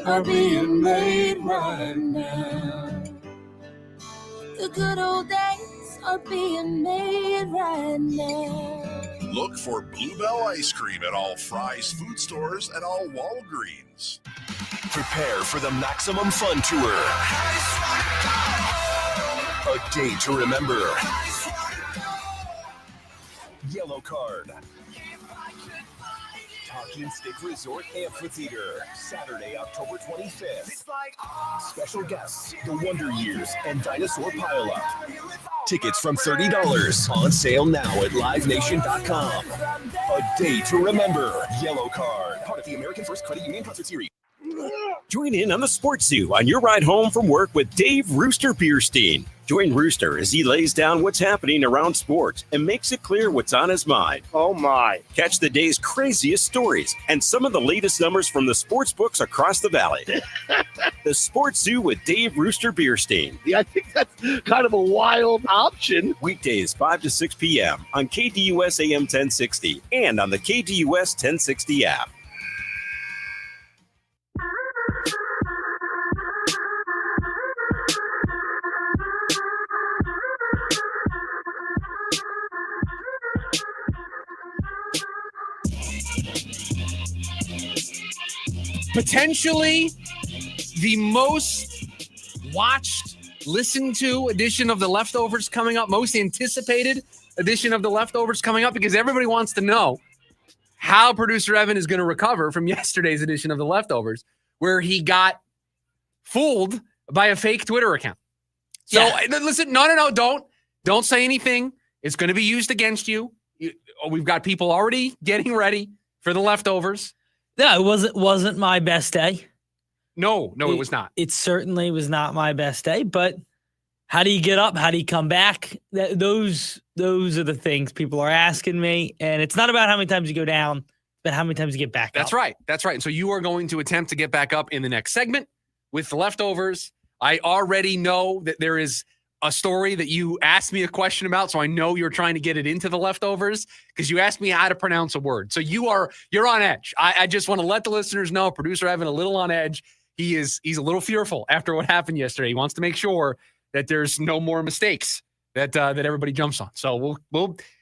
are being made right now. The good old days are being made right now. Look for Bluebell ice cream at all Fry's food stores and all Walgreens. Prepare for the Maximum Fun Tour. A day to remember. Yellow Card. Talking Stick Resort Amphitheater, Saturday, October 25th. Special guests, The Wonder Years and Dinosaur Pile-Up. Tickets from $30. On sale now at livenation.com. A day to remember. Yellow Card. Part of the American First Credit Union Concert Series. Join in on the Sports Zoo on your ride home from work with Dave Rooster Bierstein. Join Rooster as he lays down what's happening around sports and makes it clear what's on his mind. Oh, my. Catch the day's craziest stories and some of the latest numbers from the sports books across the valley. The Sports Zoo with Dave Rooster Bierstein. Yeah, I think that's kind of a wild option. Weekdays, 5 to 6 p.m. on KDUS AM 1060 and on the KDUS 1060 app. Potentially the most watched, listened to edition of The Leftovers coming up, most anticipated edition of The Leftovers coming up, because everybody wants to know how producer Evan is going to recover from yesterday's edition of The Leftovers, where he got fooled by a fake Twitter account. So listen, no, don't say anything. It's going to be used against you. We've got people already getting ready for The Leftovers. No, it wasn't my best day. No, it was not. It certainly was not my best day, but how do you get up? How do you come back? Those are the things people are asking me, and it's not about how many times you go down, but how many times you get back up. That's right. And so you are going to attempt to get back up in the next segment with The Leftovers. I already know that there is a story that you asked me a question about, so I know you're trying to get it into The Leftovers because you asked me how to pronounce a word. So you're on edge. I just want to let the listeners know, producer Evan, a little on edge. He's a little fearful after what happened yesterday. He wants to make sure that there's no more mistakes that everybody jumps on. So we'll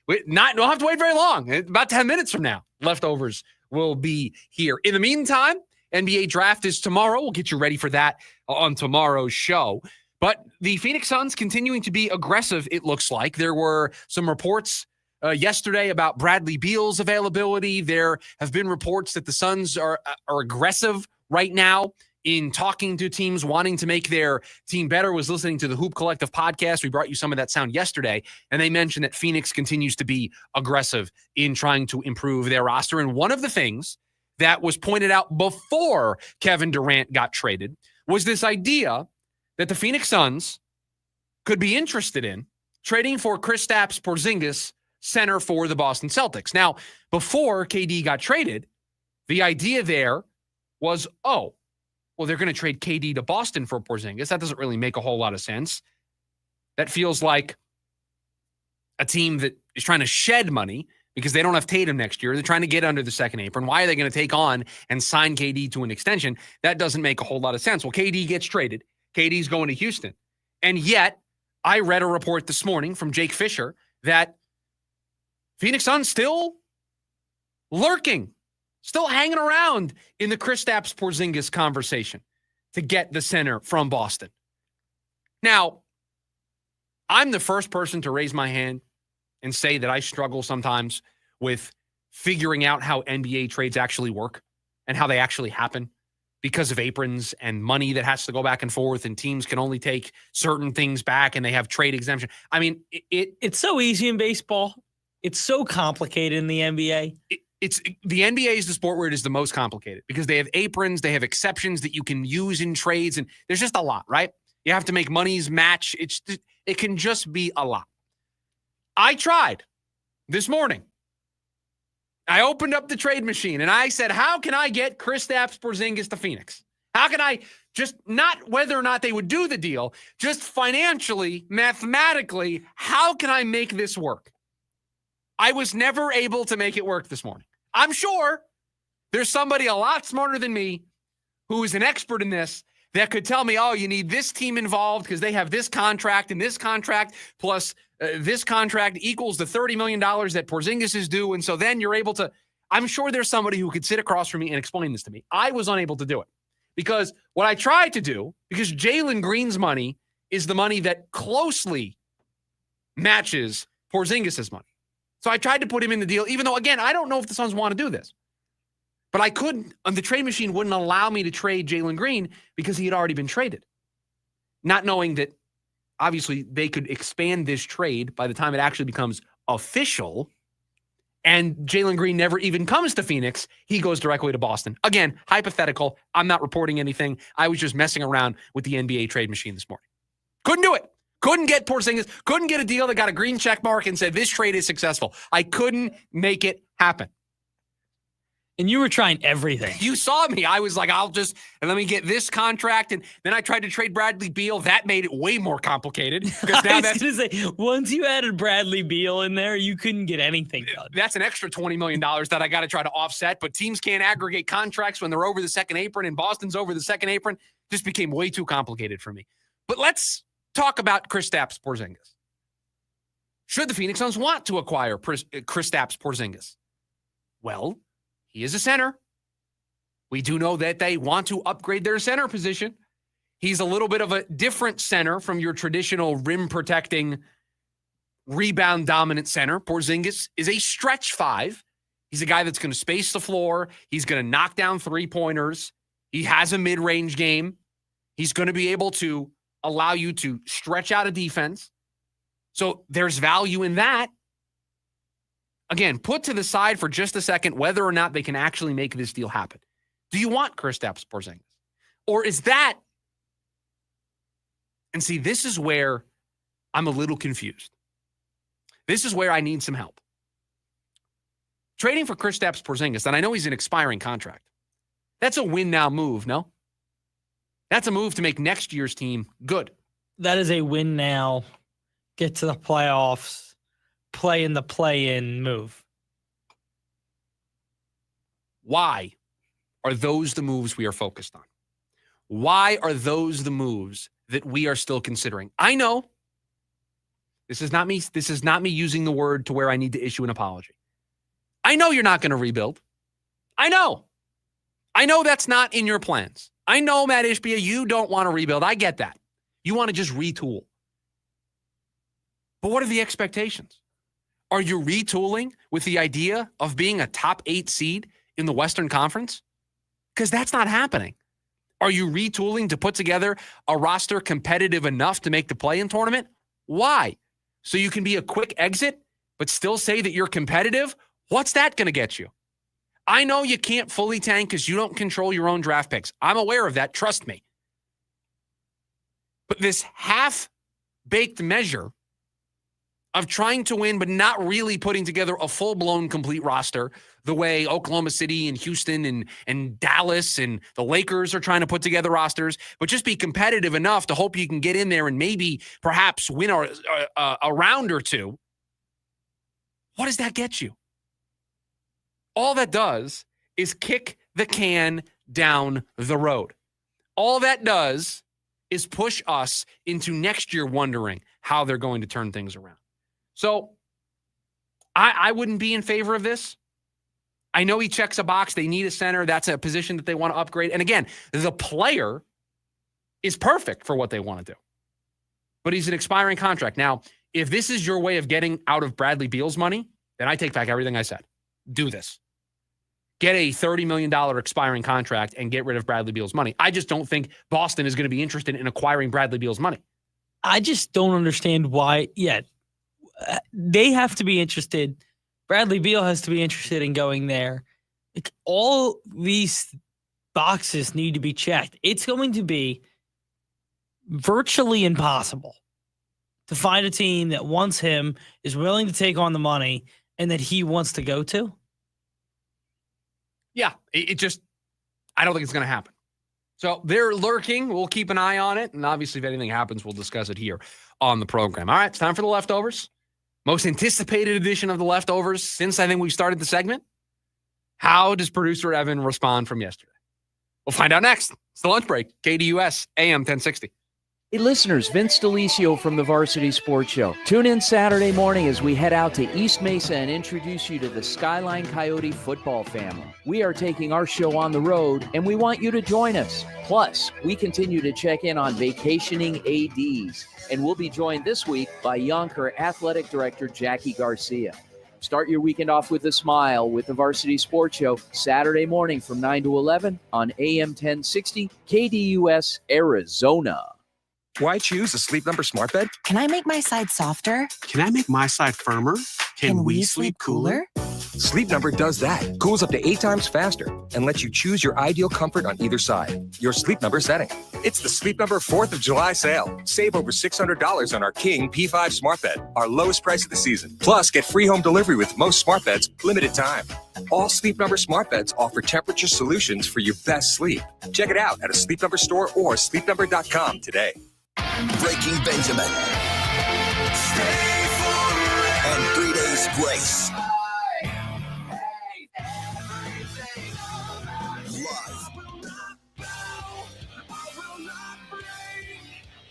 don't have to wait very long. About 10 minutes from now, Leftovers will be here. In the meantime, NBA draft is tomorrow. We'll get you ready for that on tomorrow's show. But the Phoenix Suns continuing to be aggressive, it looks like. There were some reports yesterday about Bradley Beal's availability. There have been reports that the Suns are aggressive right now in talking to teams, wanting to make their team better. Was listening to the Hoop Collective podcast. We brought you some of that sound yesterday, and they mentioned that Phoenix continues to be aggressive in trying to improve their roster. And one of the things that was pointed out before Kevin Durant got traded was this idea that the Phoenix Suns could be interested in trading for Kristaps Porzingis, center for the Boston Celtics. Now, before KD got traded, the idea there was, well, they're going to trade KD to Boston for Porzingis. That doesn't really make a whole lot of sense. That feels like a team that is trying to shed money because they don't have Tatum next year. They're trying to get under the second apron. Why are they going to take on and sign KD to an extension? That doesn't make a whole lot of sense. Well, KD gets traded. KD's going to Houston. And yet, I read a report this morning from Jake Fisher that Phoenix Suns still lurking, still hanging around in the Kristaps Porzingis conversation to get the center from Boston. Now, I'm the first person to raise my hand and say that I struggle sometimes with figuring out how NBA trades actually work and how they actually happen because of aprons and money that has to go back and forth, and teams can only take certain things back and they have trade exemption. I mean, it's so easy in baseball. It's so complicated in the NBA. The NBA is the sport where it is the most complicated because they have aprons, they have exceptions that you can use in trades, and there's just a lot, right? You have to make monies match. It can just be a lot. I tried this morning. I opened up the trade machine and I said, how can I get Kristaps Porzingis to Phoenix? How can I just, not whether or not they would do the deal, just financially, mathematically, how can I make this work? I was never able to make it work this morning. I'm sure there's somebody a lot smarter than me who is an expert in this that could tell me, oh, you need this team involved because they have this contract, and this contract plus this contract equals the $30 million that Porzingis is due. And so then you're able to, I'm sure there's somebody who could sit across from me and explain this to me. I was unable to do it because what I tried to do, because Jalen Green's money is the money that closely matches Porzingis' money. So I tried to put him in the deal, even though, again, I don't know if the Suns want to do this. But I couldn't, the trade machine wouldn't allow me to trade Jalen Green because he had already been traded. Not knowing that, obviously, they could expand this trade by the time it actually becomes official, and Jalen Green never even comes to Phoenix. He goes directly to Boston. Again, hypothetical. I'm not reporting anything. I was just messing around with the NBA trade machine this morning. Couldn't do it. Couldn't get Porzingis. Couldn't get a deal that got a green check mark and said this trade is successful. I couldn't make it happen. And you were trying everything. You saw me. I was like, let me get this contract. And then I tried to trade Bradley Beal. That made it way more complicated. Because now I was going to say, once you added Bradley Beal in there, you couldn't get anything done. That's an extra $20 million that I got to try to offset. But teams can't aggregate contracts when they're over the second apron, and Boston's over the second apron. Just became way too complicated for me. But let's talk about Kristaps Porzingis. Should the Phoenix Suns want to acquire Kristaps Porzingis? Well, he is a center. We do know that they want to upgrade their center position. He's a little bit of a different center from your traditional rim-protecting, rebound-dominant center. Porzingis is a stretch five. He's a guy that's going to space the floor. He's going to knock down three-pointers. He has a mid-range game. He's going to be able to allow you to stretch out a defense. So there's value in that. Again, put to the side for just a second whether or not they can actually make this deal happen. Do you want Kristaps Porzingis? Or is that... And see, this is where I'm a little confused. This is where I need some help. Trading for Kristaps Porzingis, and I know he's an expiring contract, that's a win-now move, no? That's a move to make next year's team good. That is a win now, get to the playoffs, play in the play-in move. Why are those the moves we are focused on? Why are those the moves that we are still considering? I know this is not me using the word to where I need to issue an apology. I know you're not going to rebuild. I know that's not in your plans. I know, Matt Ishbia, you don't want to rebuild. I get that. You want to just retool. But what are the expectations? Are you retooling with the idea of being a top 8 seed in the Western Conference? Because that's not happening. Are you retooling to put together a roster competitive enough to make the play-in tournament? Why? So you can be a quick exit, but still say that you're competitive? What's that going to get you? I know you can't fully tank because you don't control your own draft picks. I'm aware of that. Trust me. But this half-baked measure of trying to win but not really putting together a full-blown complete roster the way Oklahoma City and Houston and Dallas and the Lakers are trying to put together rosters, but just be competitive enough to hope you can get in there and maybe perhaps win a round or two. What does that get you? All that does is kick the can down the road. All that does is push us into next year wondering how they're going to turn things around. So I wouldn't be in favor of this. I know he checks a box. They need a center. That's a position that they want to upgrade. And again, the player is perfect for what they want to do. But he's an expiring contract. Now, if this is your way of getting out of Bradley Beal's money, then I take back everything I said. Do this. Get a $30 million expiring contract and get rid of Bradley Beal's money. I just don't think Boston is going to be interested in acquiring Bradley Beal's money. I just don't understand why yet. They have to be interested. Bradley Beal has to be interested in going there. Like, all these boxes need to be checked. It's going to be virtually impossible to find a team that wants him, is willing to take on the money, and that he wants to go to. Yeah, it just, I don't think it's going to happen. So they're lurking. We'll keep an eye on it. And obviously, if anything happens, we'll discuss it here on the program. All right, it's time for the leftovers. Most anticipated edition of the leftovers since I think we started the segment. How does producer Evan respond from yesterday? We'll find out next. It's the lunch break. KDUS AM 1060. Hey, listeners, Vince DeLisio from the Varsity Sports Show. Tune in Saturday morning as we head out to East Mesa and introduce you to the Skyline Coyote football family. We are taking our show on the road, and we want you to join us. Plus, we continue to check in on vacationing ADs, and we'll be joined this week by Yonker Athletic Director Jackie Garcia. Start your weekend off with a smile with the Varsity Sports Show Saturday morning from 9 to 11 on AM 1060 KDUS Arizona. Why choose a Sleep Number smart bed? Can I make my side softer? Can I make my side firmer? Can we sleep cooler? Sleep Number does that. Cools up to 8 times faster and lets you choose your ideal comfort on either side. Your Sleep Number setting. It's the Sleep Number 4th of July sale. Save over $600 on our King P5 smart bed, our lowest price of the season. Plus, get free home delivery with most smart beds, limited time. All Sleep Number smart beds offer temperature solutions for your best sleep. Check it out at a Sleep Number store or sleepnumber.com today. Breaking Benjamin. And 3 Days Grace. Live.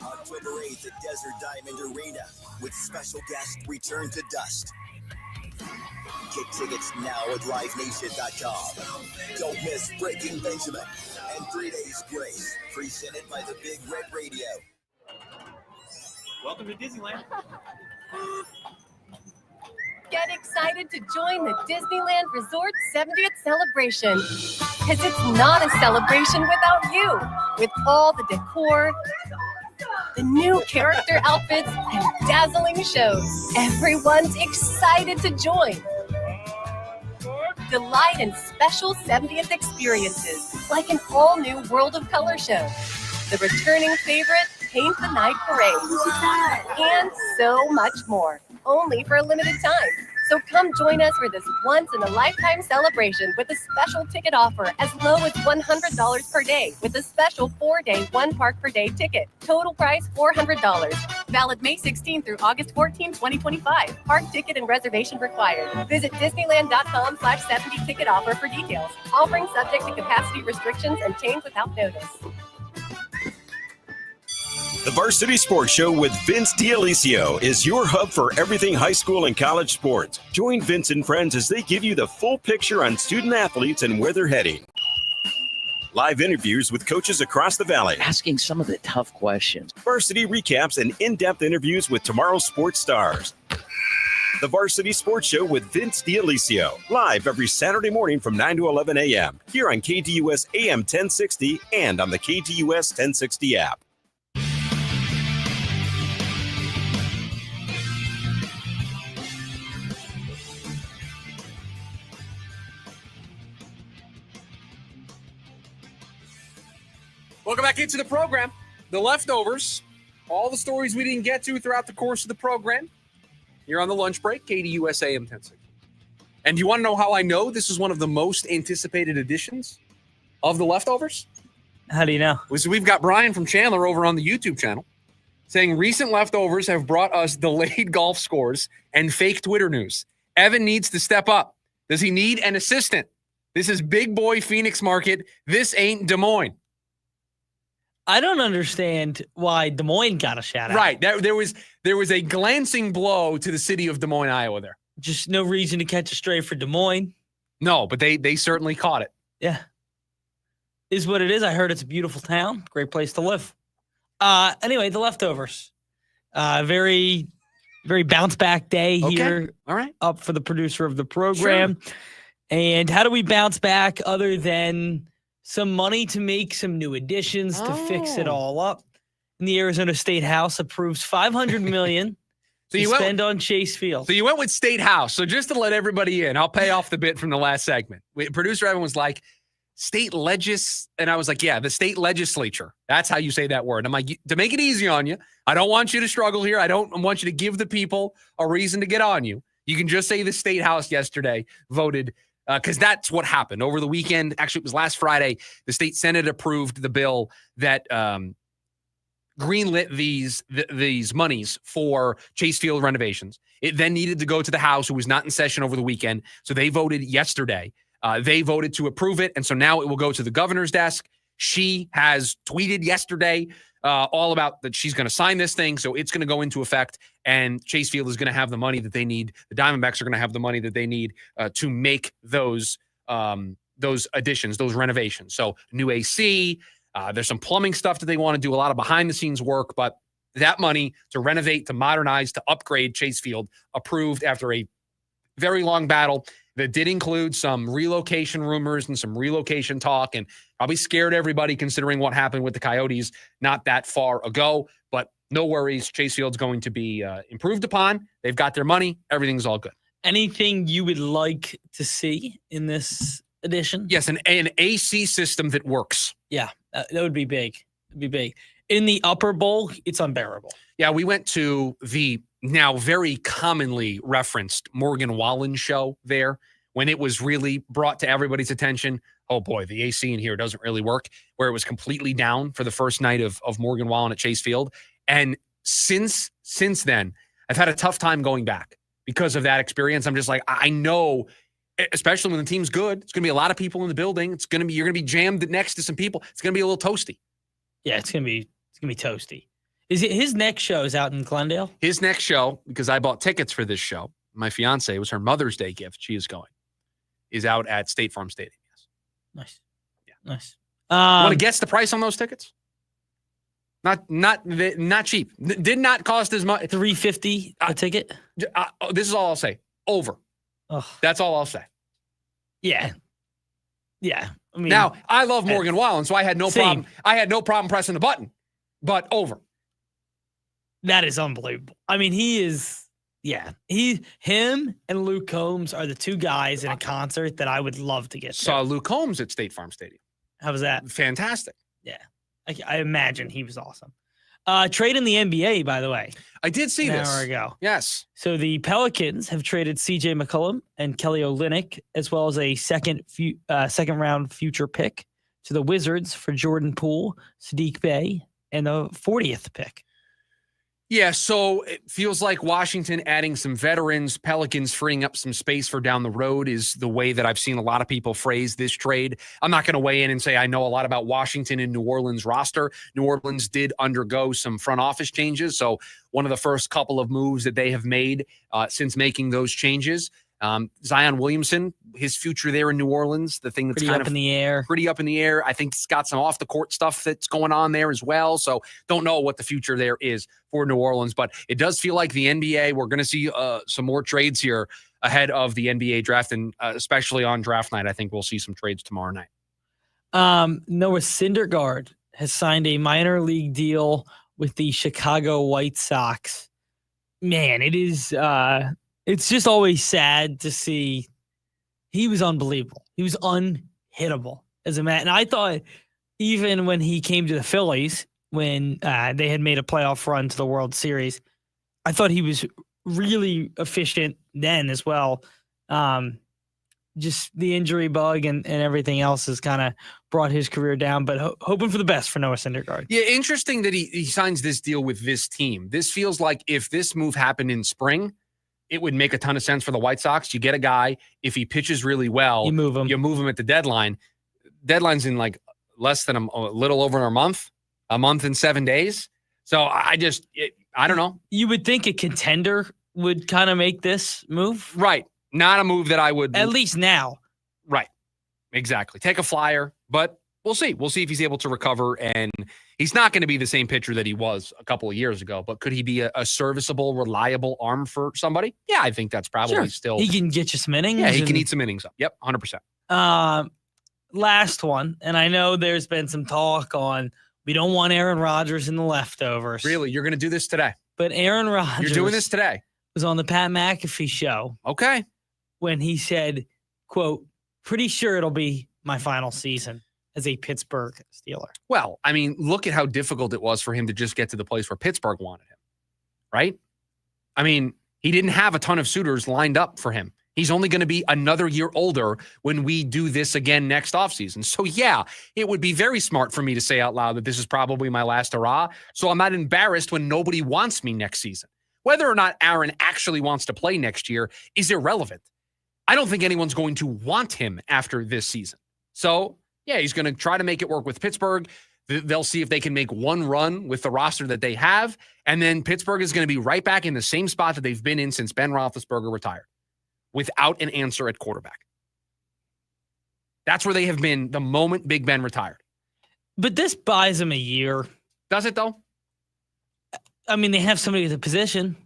October 8th at Desert Diamond Arena with special guest Return to Dust. Get tickets now at livenation.com. Don't miss Breaking Benjamin and 3 Days Grace, presented by the Big Red Radio. Welcome to Disneyland. Get excited to join the Disneyland Resort 70th celebration. Because it's not a celebration without you. With all the decor, the new character outfits, and dazzling shows. Everyone's excited to join. Delight in special 70th experiences, like an all-new World of Color show. The returning favorite, Paint the Night Parade, and so much more, only for a limited time. So come join us for this once-in-a-lifetime celebration with a special ticket offer as low as $100 per day with a special 4-day, 1-park-per-day ticket. Total price $400. Valid May 16 through August 14, 2025. Park ticket and reservation required. Visit Disneyland.com/70 ticket offer for details. Offering subject to capacity restrictions and change without notice. The Varsity Sports Show with Vince D'Alessio is your hub for everything high school and college sports. Join Vince and friends as they give you the full picture on student athletes and where they're heading. Live interviews with coaches across the valley. Asking some of the tough questions. Varsity recaps and in-depth interviews with tomorrow's sports stars. The Varsity Sports Show with Vince D'Alicio. Live every Saturday morning from 9 to 11 a.m. Here on KDUS AM 1060 and on the KDUS 1060 app. Welcome back into the program. The leftovers, all the stories we didn't get to throughout the course of the program. You're on the lunch break, KDUS AM 1060. And you want to know how I know this is one of the most anticipated editions of the leftovers? How do you know? So we've got Brian from Chandler over on the YouTube channel saying recent leftovers have brought us delayed golf scores and fake Twitter news. Evan needs to step up. Does he need an assistant? This is big boy Phoenix market. This ain't Des Moines. I don't understand why Des Moines got a shout out. Right. There was a glancing blow to the city of Des Moines, Iowa there. Just no reason to catch a stray for Des Moines. No, but they certainly caught it. Yeah. Is what it is. I heard it's a beautiful town. Great place to live. Anyway, the leftovers. Very, very bounce back day here. All right. Up for the producer of the program. Sure. And how do we bounce back other than some money to make some new additions to fix it all up? And the Arizona State House approves $500 million to spend on Chase Field. So you went with State House. So just to let everybody in, I'll pay off the bit from the last segment. Producer Evan was like, state and I was like, yeah, the state legislature. That's how you say that word. I'm like, to make it easy on you, I don't want you to struggle here. I don't want you to give the people a reason to get on you. You can just say the State House yesterday voted, because that's what happened over the weekend. Actually, it was last Friday. The state Senate approved the bill that greenlit these monies for Chase Field renovations. It then needed to go to the House, who was not in session over the weekend. So they voted yesterday. They voted to approve it. And so now it will go to the governor's desk. She has tweeted yesterday all about that she's going to sign this thing. So it's going to go into effect, and Chase Field is going to have the money that they need. The Diamondbacks are going to have the money that they need to make those additions, those renovations. So new AC, there's some plumbing stuff that they want to do, a lot of behind the scenes work, but that money to renovate, to modernize, to upgrade Chase Field approved after a very long battle that did include some relocation rumors and some relocation talk, and probably scared everybody considering what happened with the Coyotes not that far ago. But no worries. Chase Field's going to be improved upon. They've got their money. Everything's all good. Anything you would like to see in this edition? Yes, an AC system that works. Yeah, that would be big. It'd be big. In the upper bowl, it's unbearable. Yeah, we went to the now very commonly referenced Morgan Wallen show there when it was really brought to everybody's attention. Oh boy, the AC in here doesn't really work, where it was completely down for the first night of Morgan Wallen at Chase Field. And since then, I've had a tough time going back because of that experience. I'm just like, I know, especially when the team's good, it's going to be a lot of people in the building. You're going to be jammed next to some people. It's going to be a little toasty. Yeah, it's going to be toasty. Is it his next show is out in Glendale? His next show, because I bought tickets for this show. My fiance, it was her Mother's Day gift. She is going. Is out at State Farm Stadium. Yes. Nice. Yeah. Nice. Want to guess the price on those tickets? Not cheap. Did not cost as much. $350 a ticket. This is all I'll say. Over. Ugh. That's all I'll say. Yeah. Yeah. I mean, now I love Morgan Wallen, so I had no same. problem. I had no problem pressing the button, but over. That is unbelievable. I mean, he is. Yeah, him and Luke Combs are the two guys in a concert that I would love to get. Saw Luke Combs at State Farm Stadium. How was that? Fantastic. Yeah, I imagine he was awesome. Trade in the NBA, by the way. I did see this an hour ago. Yes. So the Pelicans have traded C.J. McCollum and Kelly Olynyk, as well as a second round future pick, to the Wizards for Jordan Poole, Sadiq Bey, and the 40th pick. Yeah, so it feels like Washington adding some veterans, Pelicans freeing up some space for down the road is the way that I've seen a lot of people phrase this trade. I'm not going to weigh in and say I know a lot about Washington and New Orleans roster. New Orleans did undergo some front office changes, so one of the first couple of moves that they have made since making those changes Zion Williamson, his future there in New Orleans, the thing that's pretty up in the air. Pretty up in the air. I think he's got some off the court stuff that's going on there as well. So don't know what the future there is for New Orleans, but it does feel like the NBA, we're going to see some more trades here ahead of the NBA draft, and especially on draft night. I think we'll see some trades tomorrow night. Noah Syndergaard has signed a minor league deal with the Chicago White Sox. Man, it is it's just always sad to see. He was unbelievable. He was unhittable as a man. And I thought even when he came to the Phillies, when they had made a playoff run to the World Series, I thought he was really efficient then as well. Just the injury bug and everything else has kind of brought his career down, but hoping for the best for Noah Syndergaard. Yeah, interesting that he signs this deal with this team. This feels like if this move happened in spring, it would make a ton of sense for the White Sox. You get a guy, if he pitches really well, you move him at the deadline. Deadline's in like less than a little over a month and 7 days. So I don't know. You would think a contender would kind of make this move. Right. Not a move that I would. At least now. Right. Exactly. Take a flyer, but we'll see. We'll see if he's able to recover, and he's not going to be the same pitcher that he was a couple of years ago, but could he be a serviceable, reliable arm for somebody? Yeah, I think that's probably still. He can get you some innings. Yeah, he can eat some innings up. Yep, 100%. Last one, and I know there's been some talk on we don't want Aaron Rodgers in the leftovers. Really? You're going to do this today? But Aaron Rodgers. You're doing this today? Was on the Pat McAfee show. Okay. When he said, quote, pretty sure it'll be my final season as a Pittsburgh Steeler. Well, I mean, look at how difficult it was for him to just get to the place where Pittsburgh wanted him, right? I mean, he didn't have a ton of suitors lined up for him. He's only going to be another year older when we do this again next offseason. So, yeah, it would be very smart for me to say out loud that this is probably my last hurrah, so I'm not embarrassed when nobody wants me next season. Whether or not Aaron actually wants to play next year is irrelevant. I don't think anyone's going to want him after this season. So, yeah, he's going to try to make it work with Pittsburgh. They'll see if they can make one run with the roster that they have. And then Pittsburgh is going to be right back in the same spot that they've been in since Ben Roethlisberger retired, without an answer at quarterback. That's where they have been the moment Big Ben retired. But this buys him a year. Does it, though? I mean, they have somebody at the position.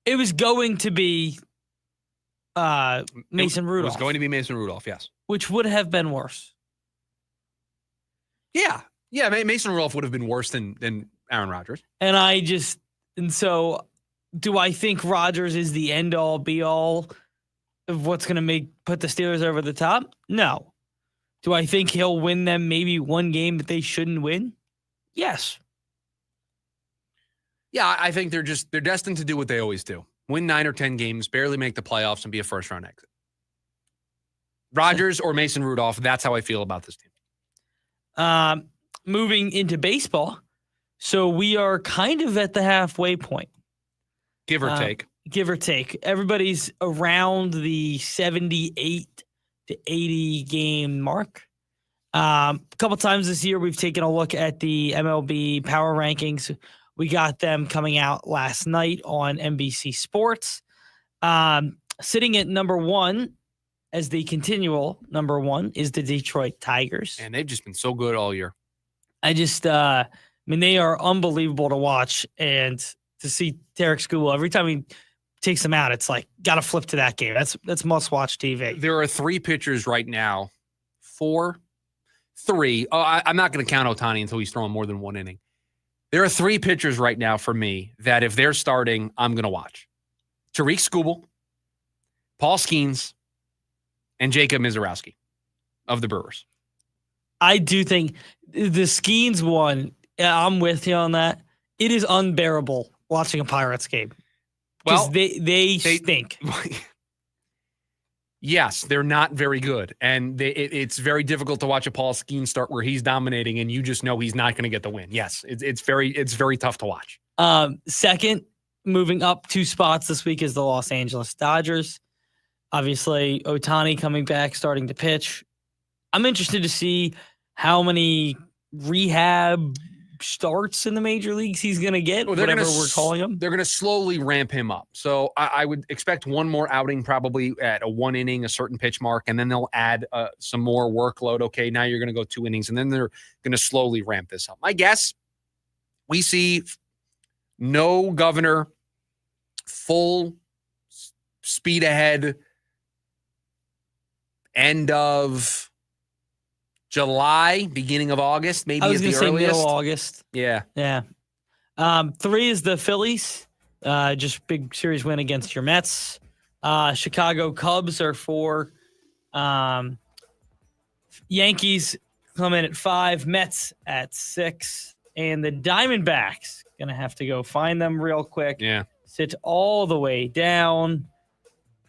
It was going to be Mason Rudolph. It was going to be Mason Rudolph, yes. Which would have been worse. Yeah. Yeah, Mason Rudolph would have been worse than Aaron Rodgers. And so do I think Rodgers is the end-all, be-all of what's going to put the Steelers over the top? No. Do I think he'll win them maybe one game that they shouldn't win? Yes. Yeah, I think they're destined to do what they always do. Win 9 or 10 games, barely make the playoffs, and be a first-round exit. Rodgers or Mason Rudolph, that's how I feel about this team. Moving into baseball, so we are kind of at the halfway point. Give or take. Give or take. Everybody's around the 78 to 80 game mark. A couple times this year, we've taken a look at the MLB power rankings. We got them coming out last night on NBC Sports. Sitting at number one, as the continual number one, is the Detroit Tigers. And they've just been so good all year. I mean, they are unbelievable to watch, and to see Tarek Skubal, every time he takes them out, it's like, got to flip to that game. That's must-watch TV. There are 3 pitchers right now. 3. Oh, I'm not going to count Ohtani until he's throwing more than 1 inning. There are 3 pitchers right now for me that if they're starting, I'm going to watch. Tarek Skubal, Paul Skeens, and Jacob Mizorowski of the Brewers. I do think the Skeens one, I'm with you on that. It is unbearable watching a Pirates game. Well, they stink. Yes, they're not very good. And it's very difficult to watch a Paul Skeens start where he's dominating and you just know he's not going to get the win. Yes, it's very tough to watch. Second, moving up 2 spots this week is the Los Angeles Dodgers. Obviously, Ohtani coming back, starting to pitch. I'm interested to see how many rehab starts in the major leagues he's going to get, Well, whatever we're calling him. They're going to slowly ramp him up. So I would expect one more outing probably at a 1 inning, a certain pitch mark, and then they'll add some more workload. Okay, now you're going to go 2 innings, and then they're going to slowly ramp this up. My guess, we see no governor, full speed ahead, end of July, beginning of August, maybe I was at going the to say earliest. middle August. Yeah. Yeah. 3 is the Phillies. Just big series win against your Mets. Chicago Cubs are 4. Yankees come in at 5. Mets at 6. And the Diamondbacks, going to have to go find them real quick. Yeah. Sit all the way down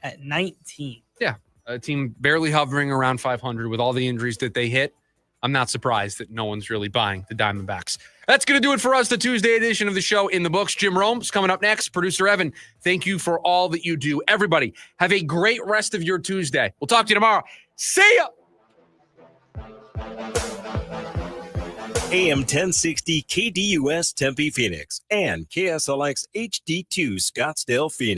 at 19. Yeah. A team barely hovering around 500 with all the injuries that they hit. I'm not surprised that no one's really buying the Diamondbacks. That's going to do it for us, the Tuesday edition of the show in the books. Jim Rome's coming up next. Producer Evan, thank you for all that you do. Everybody, have a great rest of your Tuesday. We'll talk to you tomorrow. See ya! AM 1060 KDUS Tempe Phoenix and KSLX HD2 Scottsdale Phoenix.